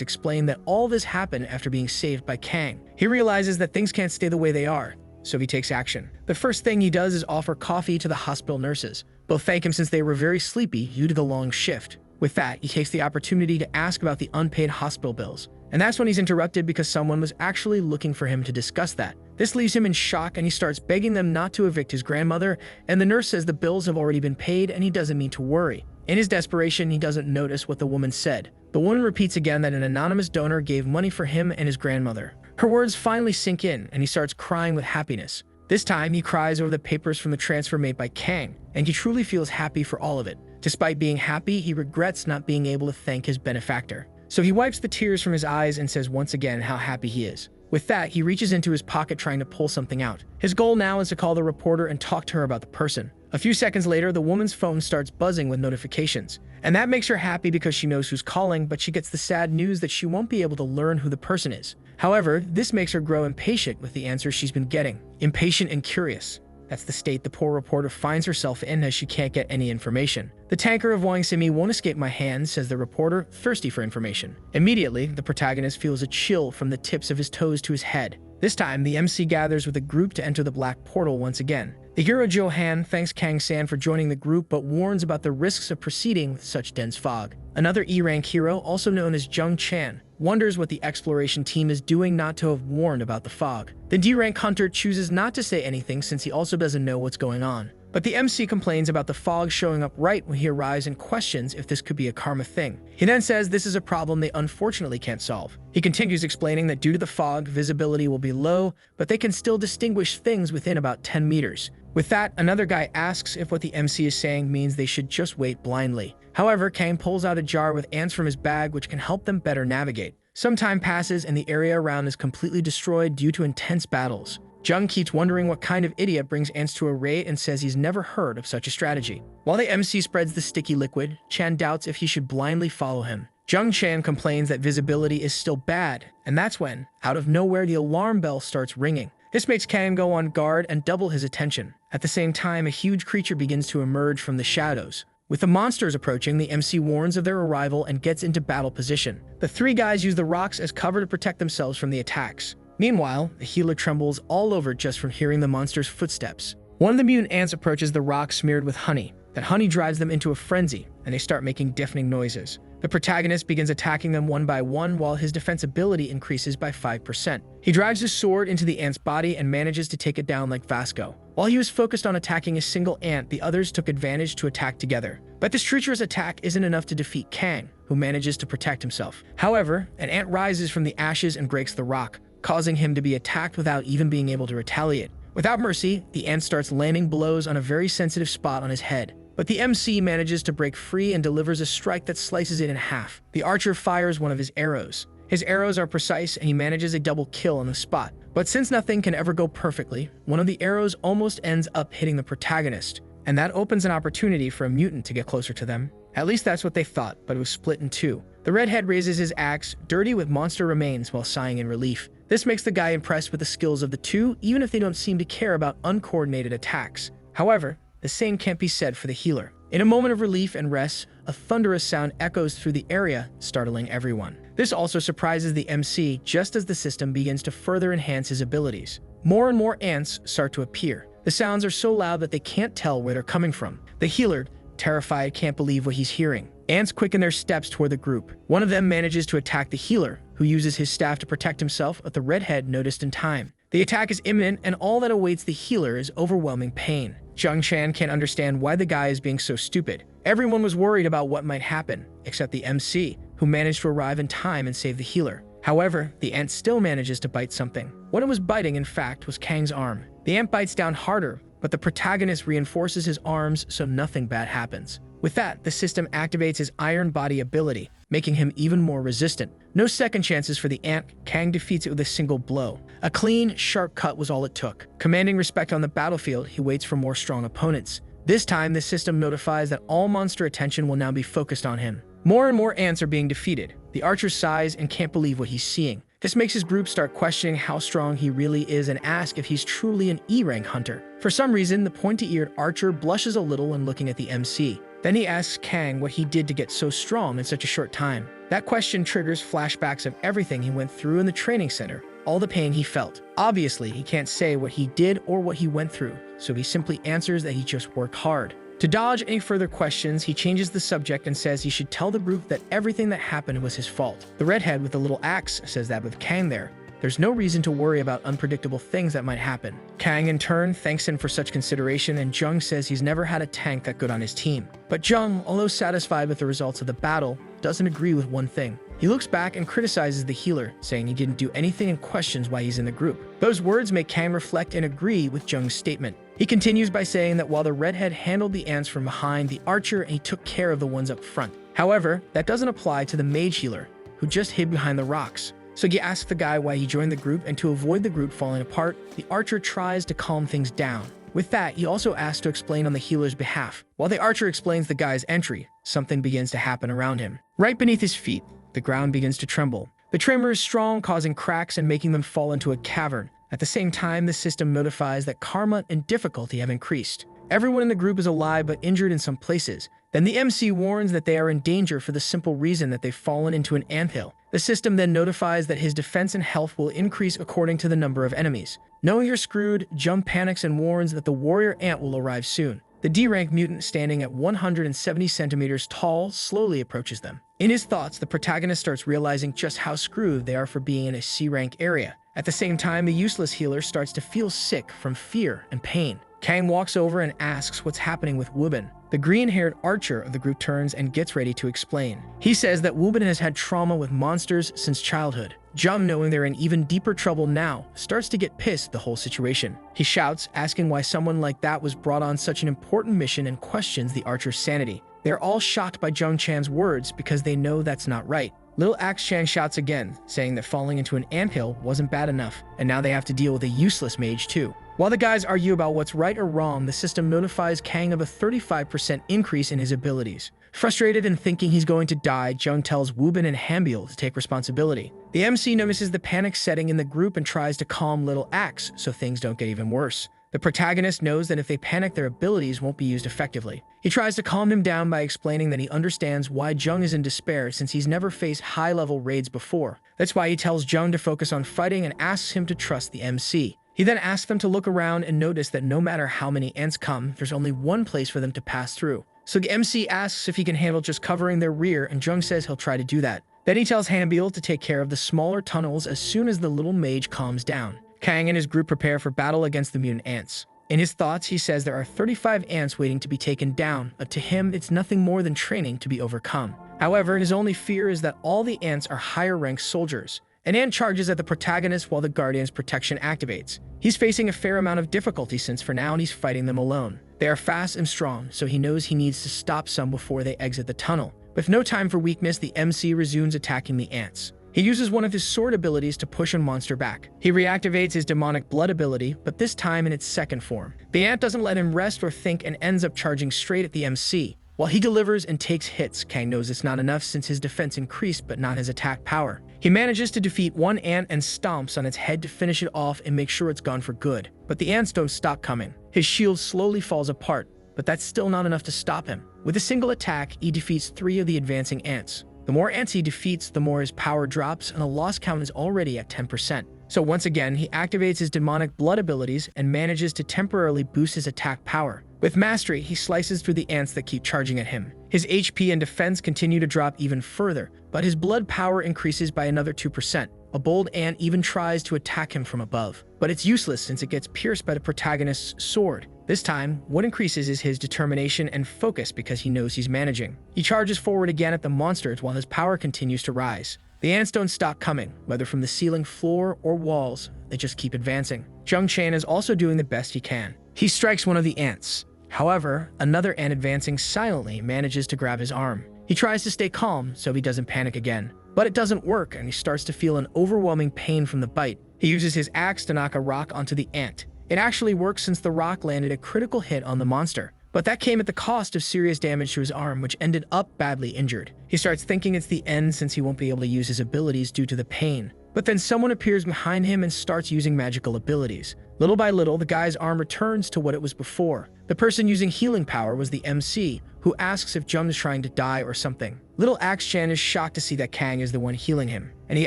explained that all this happened after being saved by Kang. He realizes that things can't stay the way they are, so he takes action. The first thing he does is offer coffee to the hospital nurses. Both thank him since they were very sleepy due to the long shift. With that, he takes the opportunity to ask about the unpaid hospital bills. And that's when he's interrupted because someone was actually looking for him to discuss that. This leaves him in shock and he starts begging them not to evict his grandmother, and the nurse says the bills have already been paid and he doesn't need to worry. In his desperation, he doesn't notice what the woman said. The woman repeats again that an anonymous donor gave money for him and his grandmother. Her words finally sink in and he starts crying with happiness. This time, he cries over the papers from the transfer made by Kang, and he truly feels happy for all of it. Despite being happy, he regrets not being able to thank his benefactor. So he wipes the tears from his eyes and says once again how happy he is. With that, he reaches into his pocket trying to pull something out. His goal now is to call the reporter and talk to her about the person. A few seconds later, the woman's phone starts buzzing with notifications. And that makes her happy because she knows who's calling, but she gets the sad news that she won't be able to learn who the person is. However, this makes her grow impatient with the answers she's been getting. Impatient and curious. That's the state the poor reporter finds herself in as she can't get any information. The tanker of Wang Simi won't escape my hands, says the reporter, thirsty for information. Immediately, the protagonist feels a chill from the tips of his toes to his head. This time, the MC gathers with a group to enter the black portal once again. The hero Johan thanks Kang San for joining the group but warns about the risks of proceeding with such dense fog. Another E-rank hero, also known as Jung Chan, wonders what the exploration team is doing not to have warned about the fog. The D-rank hunter chooses not to say anything since he also doesn't know what's going on. But the MC complains about the fog showing up right when he arrives and questions if this could be a karma thing. He then says this is a problem they unfortunately can't solve. He continues explaining that due to the fog, visibility will be low, but they can still distinguish things within about 10 meters. With that, another guy asks if what the MC is saying means they should just wait blindly. However, Kang pulls out a jar with ants from his bag which can help them better navigate. Some time passes and the area around is completely destroyed due to intense battles. Jung keeps wondering what kind of idiot brings ants to a raid and says he's never heard of such a strategy. While the MC spreads the sticky liquid, Chan doubts if he should blindly follow him. Jung Chan complains that visibility is still bad, and that's when, out of nowhere, the alarm bell starts ringing. This makes Kang go on guard and double his attention. At the same time, a huge creature begins to emerge from the shadows. With the monsters approaching, the MC warns of their arrival and gets into battle position. The three guys use the rocks as cover to protect themselves from the attacks. Meanwhile, the healer trembles all over just from hearing the monster's footsteps. One of the mutant ants approaches the rock smeared with honey. That honey drives them into a frenzy, and they start making deafening noises. The protagonist begins attacking them one by one while his defense ability increases by 5%. He drives his sword into the ant's body and manages to take it down like Vasco. While he was focused on attacking a single ant, the others took advantage to attack together. But this treacherous attack isn't enough to defeat Kang, who manages to protect himself. However, an ant rises from the ashes and breaks the rock, causing him to be attacked without even being able to retaliate. Without mercy, the ant starts landing blows on a very sensitive spot on his head. But the MC manages to break free and delivers a strike that slices it in half. The archer fires one of his arrows. His arrows are precise and he manages a double kill on the spot. But since nothing can ever go perfectly, one of the arrows almost ends up hitting the protagonist. And that opens an opportunity for a mutant to get closer to them. At least that's what they thought, but it was split in two. The redhead raises his axe, dirty with monster remains, while sighing in relief. This makes the guy impressed with the skills of the two, even if they don't seem to care about uncoordinated attacks. However, the same can't be said for the healer. In a moment of relief and rest, a thunderous sound echoes through the area, startling everyone. This also surprises the MC just as the system begins to further enhance his abilities. More and more ants start to appear. The sounds are so loud that they can't tell where they're coming from. The healer, terrified, can't believe what he's hearing. Ants quicken their steps toward the group. One of them manages to attack the healer, who uses his staff to protect himself, but the redhead noticed in time. The attack is imminent, and all that awaits the healer is overwhelming pain. Jung Chan can't understand why the guy is being so stupid. Everyone was worried about what might happen, except the MC, who managed to arrive in time and save the healer. However, the ant still manages to bite something. What it was biting, in fact, was Kang's arm. The ant bites down harder, but the protagonist reinforces his arms so nothing bad happens. With that, the system activates his Iron Body ability, making him even more resistant. No second chances for the ant, Kang defeats it with a single blow. A clean, sharp cut was all it took. Commanding respect on the battlefield, he waits for more strong opponents. This time, the system notifies that all monster attention will now be focused on him. More and more ants are being defeated. The archer sighs and can't believe what he's seeing. This makes his group start questioning how strong he really is and ask if he's truly an E-rank hunter. For some reason, the pointy-eared archer blushes a little when looking at the MC. Then he asks Kang what he did to get so strong in such a short time. That question triggers flashbacks of everything he went through in the training center, all the pain he felt. Obviously, he can't say what he did or what he went through, so he simply answers that he just worked hard. To dodge any further questions, he changes the subject and says he should tell the group that everything that happened was his fault. The redhead with the little axe says that with Kang there, there's no reason to worry about unpredictable things that might happen. Kang, in turn, thanks him for such consideration, and Jung says he's never had a tank that good on his team. But Jung, although satisfied with the results of the battle, doesn't agree with one thing. He looks back and criticizes the healer, saying he didn't do anything and questions why he's in the group. Those words make Kang reflect and agree with Jung's statement. He continues by saying that while the redhead handled the ants from behind the archer and he took care of the ones up front. However, that doesn't apply to the mage healer, who just hid behind the rocks. So he asks the guy why he joined the group, and to avoid the group falling apart, the archer tries to calm things down. With that, he also asks to explain on the healer's behalf. While the archer explains the guy's entry, something begins to happen around him. Right beneath his feet, the ground begins to tremble. The tremor is strong, causing cracks and making them fall into a cavern. At the same time, the system notifies that karma and difficulty have increased. Everyone in the group is alive but injured in some places. Then the MC warns that they are in danger for the simple reason that they've fallen into an anthill. The system then notifies that his defense and health will increase according to the number of enemies. Knowing you're screwed, Jung panics and warns that the warrior ant will arrive soon. The D-rank mutant, standing at 170 centimeters tall, slowly approaches them. In his thoughts, the protagonist starts realizing just how screwed they are for being in a C-rank area. At the same time, the useless healer starts to feel sick from fear and pain. Kang walks over and asks what's happening with Wubin. The green-haired archer of the group turns and gets ready to explain. He says that Wubin has had trauma with monsters since childhood. Jung, knowing they're in even deeper trouble now, starts to get pissed at the whole situation. He shouts, asking why someone like that was brought on such an important mission, and questions the archer's sanity. They're all shocked by Jung Chan's words because they know that's not right. Little Axe Chan shouts again, saying that falling into an anthill wasn't bad enough, and now they have to deal with a useless mage too. While the guys argue about what's right or wrong, the system notifies Kang of a 35% increase in his abilities. Frustrated and thinking he's going to die, Jung tells Wubin and Hambiel to take responsibility. The MC notices the panic setting in the group and tries to calm Little Axe so things don't get even worse. The protagonist knows that if they panic, their abilities won't be used effectively. He tries to calm him down by explaining that he understands why Jung is in despair since he's never faced high-level raids before. That's why he tells Jung to focus on fighting and asks him to trust the MC. He then asks them to look around and notice that no matter how many ants come, there's only one place for them to pass through. So the MC asks if he can handle just covering their rear, and Jung says he'll try to do that. Then he tells Hambiel to take care of the smaller tunnels as soon as the little mage calms down. Kang and his group prepare for battle against the mutant ants. In his thoughts, he says there are 35 ants waiting to be taken down, but to him, it's nothing more than training to be overcome. However, his only fear is that all the ants are higher-ranked soldiers. An ant charges at the protagonist while the Guardian's protection activates. He's facing a fair amount of difficulty since for now he's fighting them alone. They are fast and strong, so he knows he needs to stop some before they exit the tunnel. With no time for weakness, the MC resumes attacking the ants. He uses one of his sword abilities to push a monster back. He reactivates his demonic blood ability, but this time in its second form. The ant doesn't let him rest or think and ends up charging straight at the MC. While he delivers and takes hits, Kang knows it's not enough since his defense increased but not his attack power. He manages to defeat one ant and stomps on its head to finish it off and make sure it's gone for good. But the ants don't stop coming. His shield slowly falls apart, but that's still not enough to stop him. With a single attack, he defeats 3 of the advancing ants. The more ants he defeats, the more his power drops, and the loss count is already at 10%. So once again, he activates his demonic blood abilities and manages to temporarily boost his attack power. With mastery, he slices through the ants that keep charging at him. His HP and defense continue to drop even further, but his blood power increases by another 2%. A bold ant even tries to attack him from above, but it's useless since it gets pierced by the protagonist's sword. This time, what increases is his determination and focus because he knows he's managing. He charges forward again at the monsters while his power continues to rise. The ants don't stop coming, whether from the ceiling, floor, or walls. They just keep advancing. Jung Chan is also doing the best he can. He strikes one of the ants. However, another ant advancing silently manages to grab his arm. He tries to stay calm so he doesn't panic again. But it doesn't work, and he starts to feel an overwhelming pain from the bite. He uses his axe to knock a rock onto the ant. It actually works since the rock landed a critical hit on the monster. But that came at the cost of serious damage to his arm, which ended up badly injured. He starts thinking it's the end since he won't be able to use his abilities due to the pain. But then someone appears behind him and starts using magical abilities. Little by little, the guy's arm returns to what it was before. The person using healing power was the MC, who asks if Jung is trying to die or something. Little Axe-chan is shocked to see that Kang is the one healing him, and he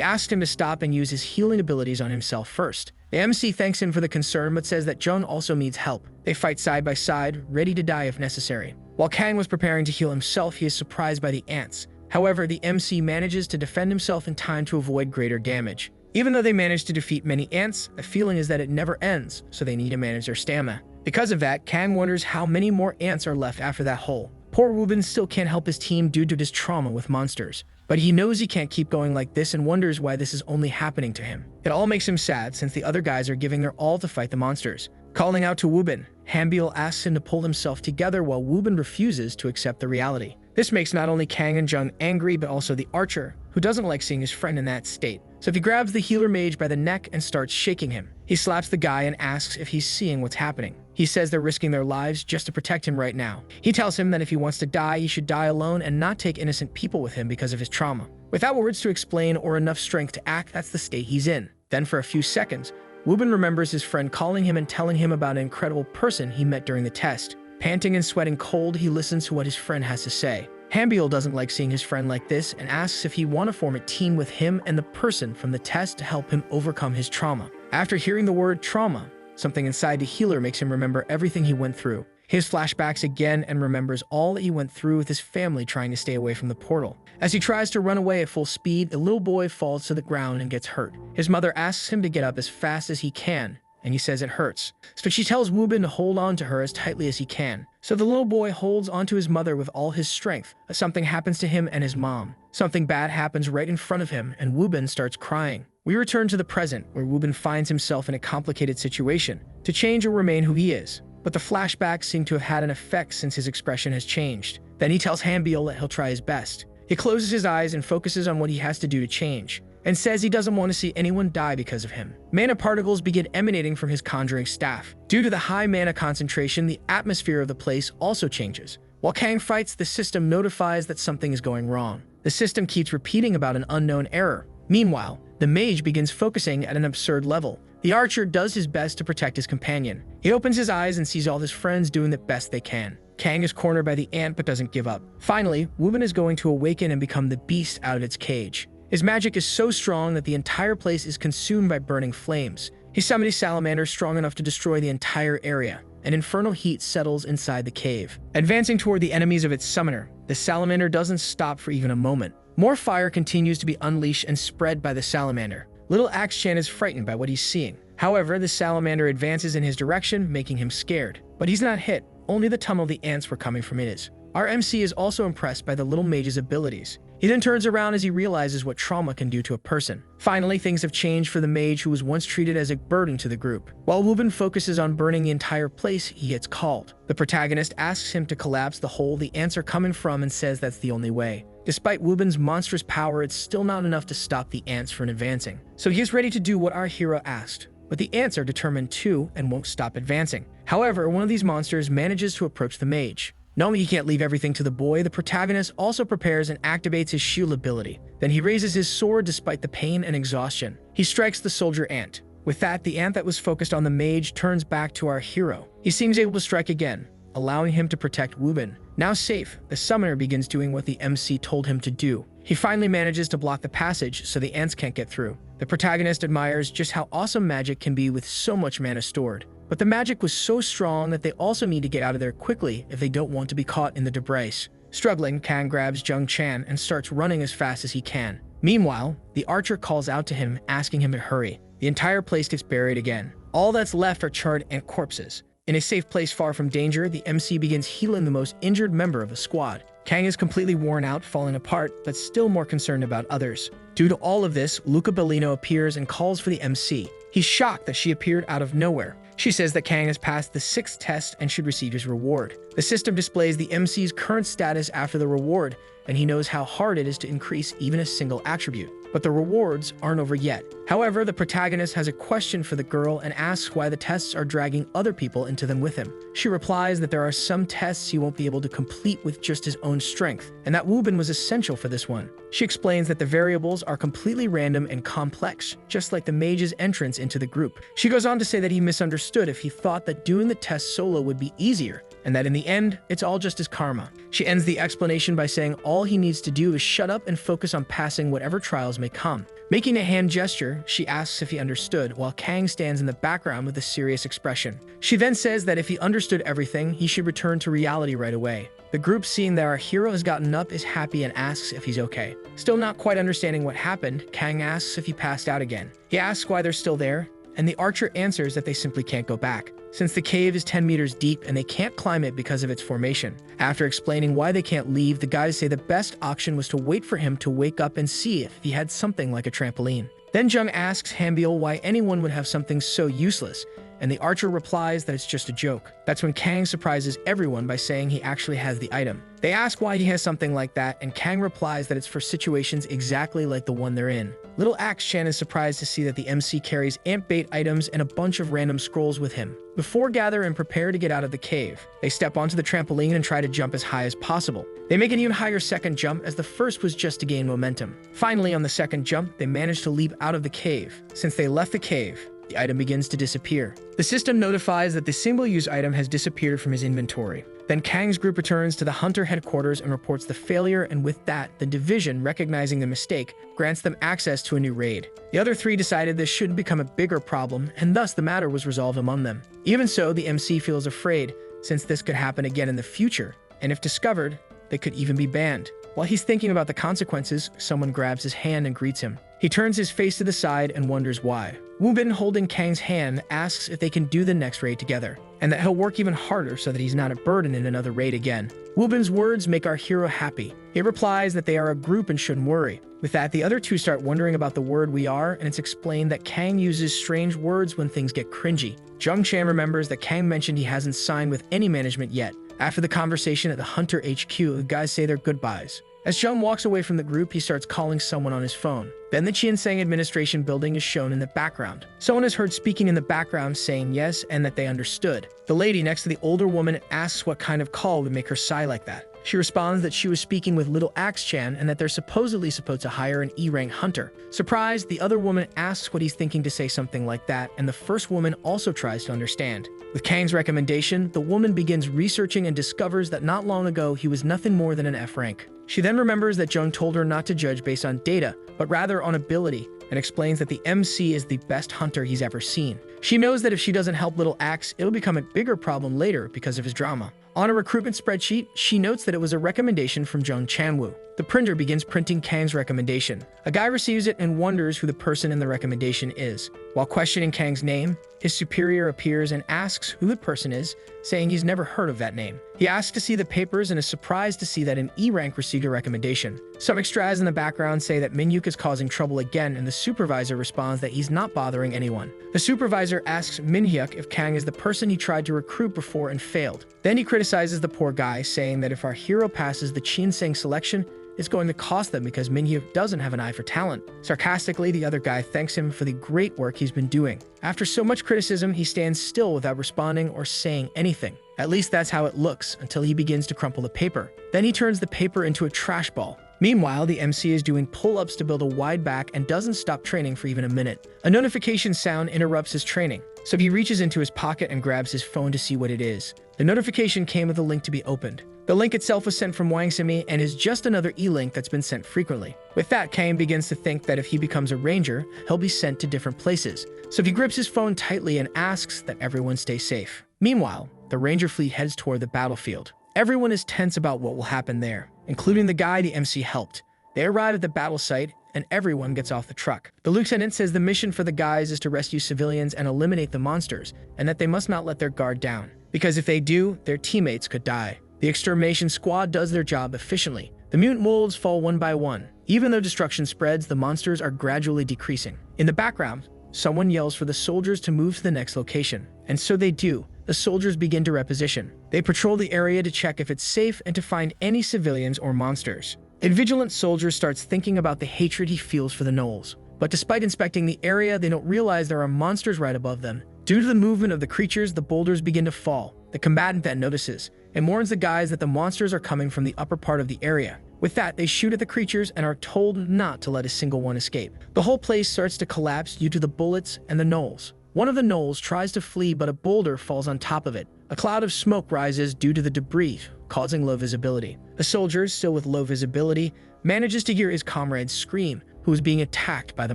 asks him to stop and use his healing abilities on himself first. The MC thanks him for the concern but says that Jung also needs help. They fight side by side, ready to die if necessary. While Kang was preparing to heal himself, he is surprised by the ants. However, the MC manages to defend himself in time to avoid greater damage. Even though they manage to defeat many ants, the feeling is that it never ends, so they need to manage their stamina. Because of that, Kang wonders how many more ants are left after that hole. Poor Wubin still can't help his team due to his trauma with monsters. But he knows he can't keep going like this and wonders why this is only happening to him. It all makes him sad since the other guys are giving their all to fight the monsters. Calling out to Wubin, Hanbiel asks him to pull himself together while Wubin refuses to accept the reality. This makes not only Kang and Jung angry, but also the archer, who doesn't like seeing his friend in that state. So he grabs the healer mage by the neck and starts shaking him. He slaps the guy and asks if he's seeing what's happening. He says they're risking their lives just to protect him right now. He tells him that if he wants to die, he should die alone and not take innocent people with him because of his trauma. Without words to explain or enough strength to act, that's the state he's in. Then for a few seconds, Wubin remembers his friend calling him and telling him about an incredible person he met during the test. Panting and sweating cold, he listens to what his friend has to say. Hanbiel doesn't like seeing his friend like this and asks if he wants to form a team with him and the person from the test to help him overcome his trauma. After hearing the word trauma, something inside the healer makes him remember everything he went through. His flashbacks again and remembers all that he went through with his family trying to stay away from the portal. As he tries to run away at full speed, the little boy falls to the ground and gets hurt. His mother asks him to get up as fast as he can, and he says it hurts. So she tells Wubin to hold on to her as tightly as he can. So the little boy holds onto his mother with all his strength. Something happens to him and his mom. Something bad happens right in front of him, and Wubin starts crying. We return to the present, where Wubin finds himself in a complicated situation, to change or remain who he is. But the flashbacks seem to have had an effect since his expression has changed. Then he tells Hanbiel that he'll try his best. He closes his eyes and focuses on what he has to do to change, and says he doesn't want to see anyone die because of him. Mana particles begin emanating from his conjuring staff. Due to the high mana concentration, the atmosphere of the place also changes. While Kang fights, the system notifies that something is going wrong. The system keeps repeating about an unknown error. Meanwhile, the mage begins focusing at an absurd level. The archer does his best to protect his companion. He opens his eyes and sees all his friends doing the best they can. Kang is cornered by the ant but doesn't give up. Finally, Wubin is going to awaken and become the beast out of its cage. His magic is so strong that the entire place is consumed by burning flames. He summoned a salamander strong enough to destroy the entire area. An infernal heat settles inside the cave. Advancing toward the enemies of its summoner, the salamander doesn't stop for even a moment. More fire continues to be unleashed and spread by the salamander. Little Axe-chan is frightened by what he's seeing. However, the salamander advances in his direction, making him scared. But he's not hit. Only the tunnel the ants were coming from is. Our MC is also impressed by the little mage's abilities. He then turns around as he realizes what trauma can do to a person. Finally, things have changed for the mage who was once treated as a burden to the group. While Wubin focuses on burning the entire place, he gets called. The protagonist asks him to collapse the hole the ants are coming from and says that's the only way. Despite Wubin's monstrous power, it's still not enough to stop the ants from advancing. So he is ready to do what our hero asked. But the ants are determined too and won't stop advancing. However, one of these monsters manages to approach the mage. Knowing he can't leave everything to the boy, the protagonist also prepares and activates his shield ability. Then he raises his sword despite the pain and exhaustion. He strikes the soldier ant. With that, the ant that was focused on the mage turns back to our hero. He seems able to strike again, allowing him to protect Wubin. Now safe, the summoner begins doing what the MC told him to do. He finally manages to block the passage so the ants can't get through. The protagonist admires just how awesome magic can be with so much mana stored. But the magic was so strong that they also need to get out of there quickly if they don't want to be caught in the debris. Struggling, Kang grabs Jung Chan and starts running as fast as he can. Meanwhile, the archer calls out to him, asking him to hurry. The entire place gets buried again. All that's left are charred ant corpses. In a safe place far from danger, the MC begins healing the most injured member of the squad. Kang is completely worn out, falling apart, but still more concerned about others. Due to all of this, Luca Bellino appears and calls for the MC. He's shocked that she appeared out of nowhere. She says that Kang has passed the 6th test and should receive his reward. The system displays the MC's current status after the reward, and he knows how hard it is to increase even a single attribute. But the rewards aren't over yet. However, the protagonist has a question for the girl and asks why the tests are dragging other people into them with him. She replies that there are some tests he won't be able to complete with just his own strength, and that Wubin was essential for this one. She explains that the variables are completely random and complex, just like the Mage's entrance into the group. She goes on to say that he misunderstood if he thought that doing the test solo would be easier, and that in the end, it's all just his karma. She ends the explanation by saying all he needs to do is shut up and focus on passing whatever trials may come. Making a hand gesture, she asks if he understood, while Kang stands in the background with a serious expression. She then says that if he understood everything, he should return to reality right away. The group, seeing that our hero has gotten up, is happy and asks if he's okay. Still not quite understanding what happened, Kang asks if he passed out again. He asks why they're still there, and the archer answers that they simply can't go back, since the cave is 10 meters deep and they can't climb it because of its formation. After explaining why they can't leave, the guys say the best option was to wait for him to wake up and see if he had something like a trampoline. Then Jung asks Hambiel why anyone would have something so useless, and the archer replies that it's just a joke. That's when Kang surprises everyone by saying he actually has the item. They ask why he has something like that, and Kang replies that it's for situations exactly like the one they're in. Little Axe-chan is surprised to see that the MC carries ant bait items and a bunch of random scrolls with him. Before gather and prepare to get out of the cave, they step onto the trampoline and try to jump as high as possible. They make an even higher second jump, as the first was just to gain momentum. Finally, on the second jump, they manage to leap out of the cave. Since they left the cave, the item begins to disappear. The system notifies that the single-use item has disappeared from his inventory. Then Kang's group returns to the Hunter headquarters and reports the failure, and with that, the division, recognizing the mistake, grants them access to a new raid. The other 3 decided this shouldn't become a bigger problem, and thus the matter was resolved among them. Even so, the MC feels afraid, since this could happen again in the future, and if discovered, they could even be banned. While he's thinking about the consequences, someone grabs his hand and greets him. He turns his face to the side and wonders why. Wubin, holding Kang's hand, asks if they can do the next raid together, and that he'll work even harder so that he's not a burden in another raid again. Wubin's words make our hero happy. He replies that they are a group and shouldn't worry. With that, the other 2 start wondering about the word "we are," and it's explained that Kang uses strange words when things get cringy. Jung Chan remembers that Kang mentioned he hasn't signed with any management yet. After the conversation at the Hunter HQ, the guys say their goodbyes. As Jung walks away from the group, he starts calling someone on his phone. Then the Chinseng administration building is shown in the background. Someone is heard speaking in the background saying yes and that they understood. The lady next to the older woman asks what kind of call would make her sigh like that. She responds that she was speaking with Little Axe-chan and that they're supposedly supposed to hire an E-rank hunter. Surprised, the other woman asks what he's thinking to say something like that, and the first woman also tries to understand. With Kang's recommendation, the woman begins researching and discovers that not long ago he was nothing more than an F rank. She then remembers that Jung told her not to judge based on data, but rather on ability, and explains that the MC is the best hunter he's ever seen. She knows that if she doesn't help Little Axe, it'll become a bigger problem later because of his drama. On a recruitment spreadsheet, she notes that it was a recommendation from Jung Chanwoo. The printer begins printing Kang's recommendation. A guy receives it and wonders who the person in the recommendation is. While questioning Kang's name, his superior appears and asks who the person is, saying he's never heard of that name. He asks to see the papers and is surprised to see that an E-rank received a recommendation. Some extras in the background say that Minhyuk is causing trouble again, and the supervisor responds that he's not bothering anyone. The supervisor asks Minhyuk if Kang is the person he tried to recruit before and failed. Then he criticizes the poor guy, saying that if our hero passes the Chinseng selection, it's going to cost them because Minhyuk doesn't have an eye for talent. Sarcastically, the other guy thanks him for the great work he's been doing. After so much criticism, he stands still without responding or saying anything. At least that's how it looks, until he begins to crumple the paper. Then he turns the paper into a trash ball. Meanwhile, the MC is doing pull-ups to build a wide back and doesn't stop training for even a minute. A notification sound interrupts his training, so he reaches into his pocket and grabs his phone to see what it is. The notification came with a link to be opened. The link itself was sent from Wang Simi and is just another E-link that's been sent frequently. With that, Kang begins to think that if he becomes a ranger, he'll be sent to different places. So he grips his phone tightly and asks that everyone stay safe. Meanwhile, the ranger fleet heads toward the battlefield. Everyone is tense about what will happen there, including the guy the MC helped. They arrive at the battle site, and everyone gets off the truck. The lieutenant says the mission for the guys is to rescue civilians and eliminate the monsters, and that they must not let their guard down, because if they do, their teammates could die. The extermination squad does their job efficiently. The mutant wolves fall one by one. Even though destruction spreads, the monsters are gradually decreasing. In the background, someone yells for the soldiers to move to the next location, and so they do. The soldiers begin to reposition. They patrol the area to check if it's safe and to find any civilians or monsters. A vigilant soldier starts thinking about the hatred he feels for the gnolls. But despite inspecting the area, they don't realize there are monsters right above them. Due to the movement of the creatures, the boulders begin to fall. The combatant then notices and warns the guys that the monsters are coming from the upper part of the area. With that, they shoot at the creatures and are told not to let a single one escape. The whole place starts to collapse due to the bullets and the gnolls. One of the gnolls tries to flee, but a boulder falls on top of it. A cloud of smoke rises due to the debris, causing low visibility. The soldier, still with low visibility, manages to hear his comrade scream, who is being attacked by the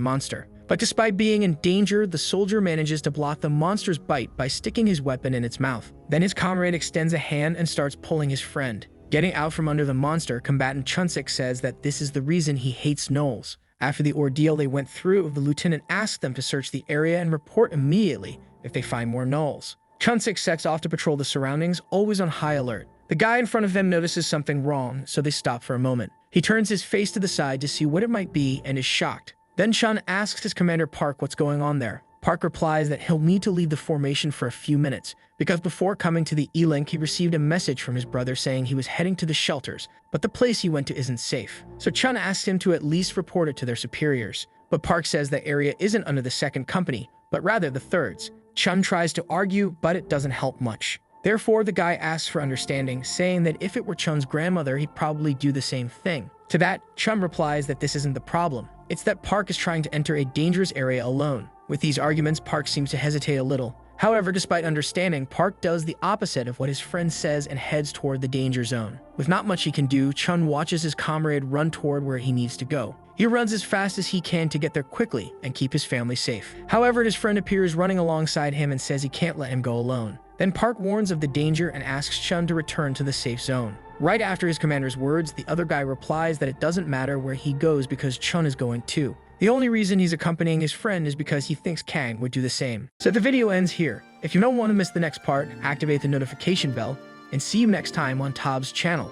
monster. But despite being in danger, the soldier manages to block the monster's bite by sticking his weapon in its mouth. Then his comrade extends a hand and starts pulling his friend. Getting out from under the monster, combatant Chunsik says that this is the reason he hates gnolls. After the ordeal they went through, the lieutenant asked them to search the area and report immediately if they find more gnolls. Chunsik sets off to patrol the surroundings, always on high alert. The guy in front of them notices something wrong, so they stop for a moment. He turns his face to the side to see what it might be and is shocked. Then Chun asks his commander Park what's going on there. Park replies that he'll need to leave the formation for a few minutes, because before coming to the E-Link he received a message from his brother saying he was heading to the shelters, but the place he went to isn't safe. So Chun asks him to at least report it to their superiors. But Park says the area isn't under the second company, but rather the third's. Chun tries to argue, but it doesn't help much. Therefore, the guy asks for understanding, saying that if it were Chun's grandmother, he'd probably do the same thing. To that, Chun replies that this isn't the problem. It's that Park is trying to enter a dangerous area alone. With these arguments, Park seems to hesitate a little. However, despite understanding, Park does the opposite of what his friend says and heads toward the danger zone. With not much he can do, Chun watches his comrade run toward where he needs to go. He runs as fast as he can to get there quickly and keep his family safe. However, his friend appears running alongside him and says he can't let him go alone. Then Park warns of the danger and asks Chun to return to the safe zone. Right after his commander's words, the other guy replies that it doesn't matter where he goes because Chun is going too. The only reason he's accompanying his friend is because he thinks Kang would do the same. So the video ends here. If you don't want to miss the next part, activate the notification bell, and see you next time on Tob's channel.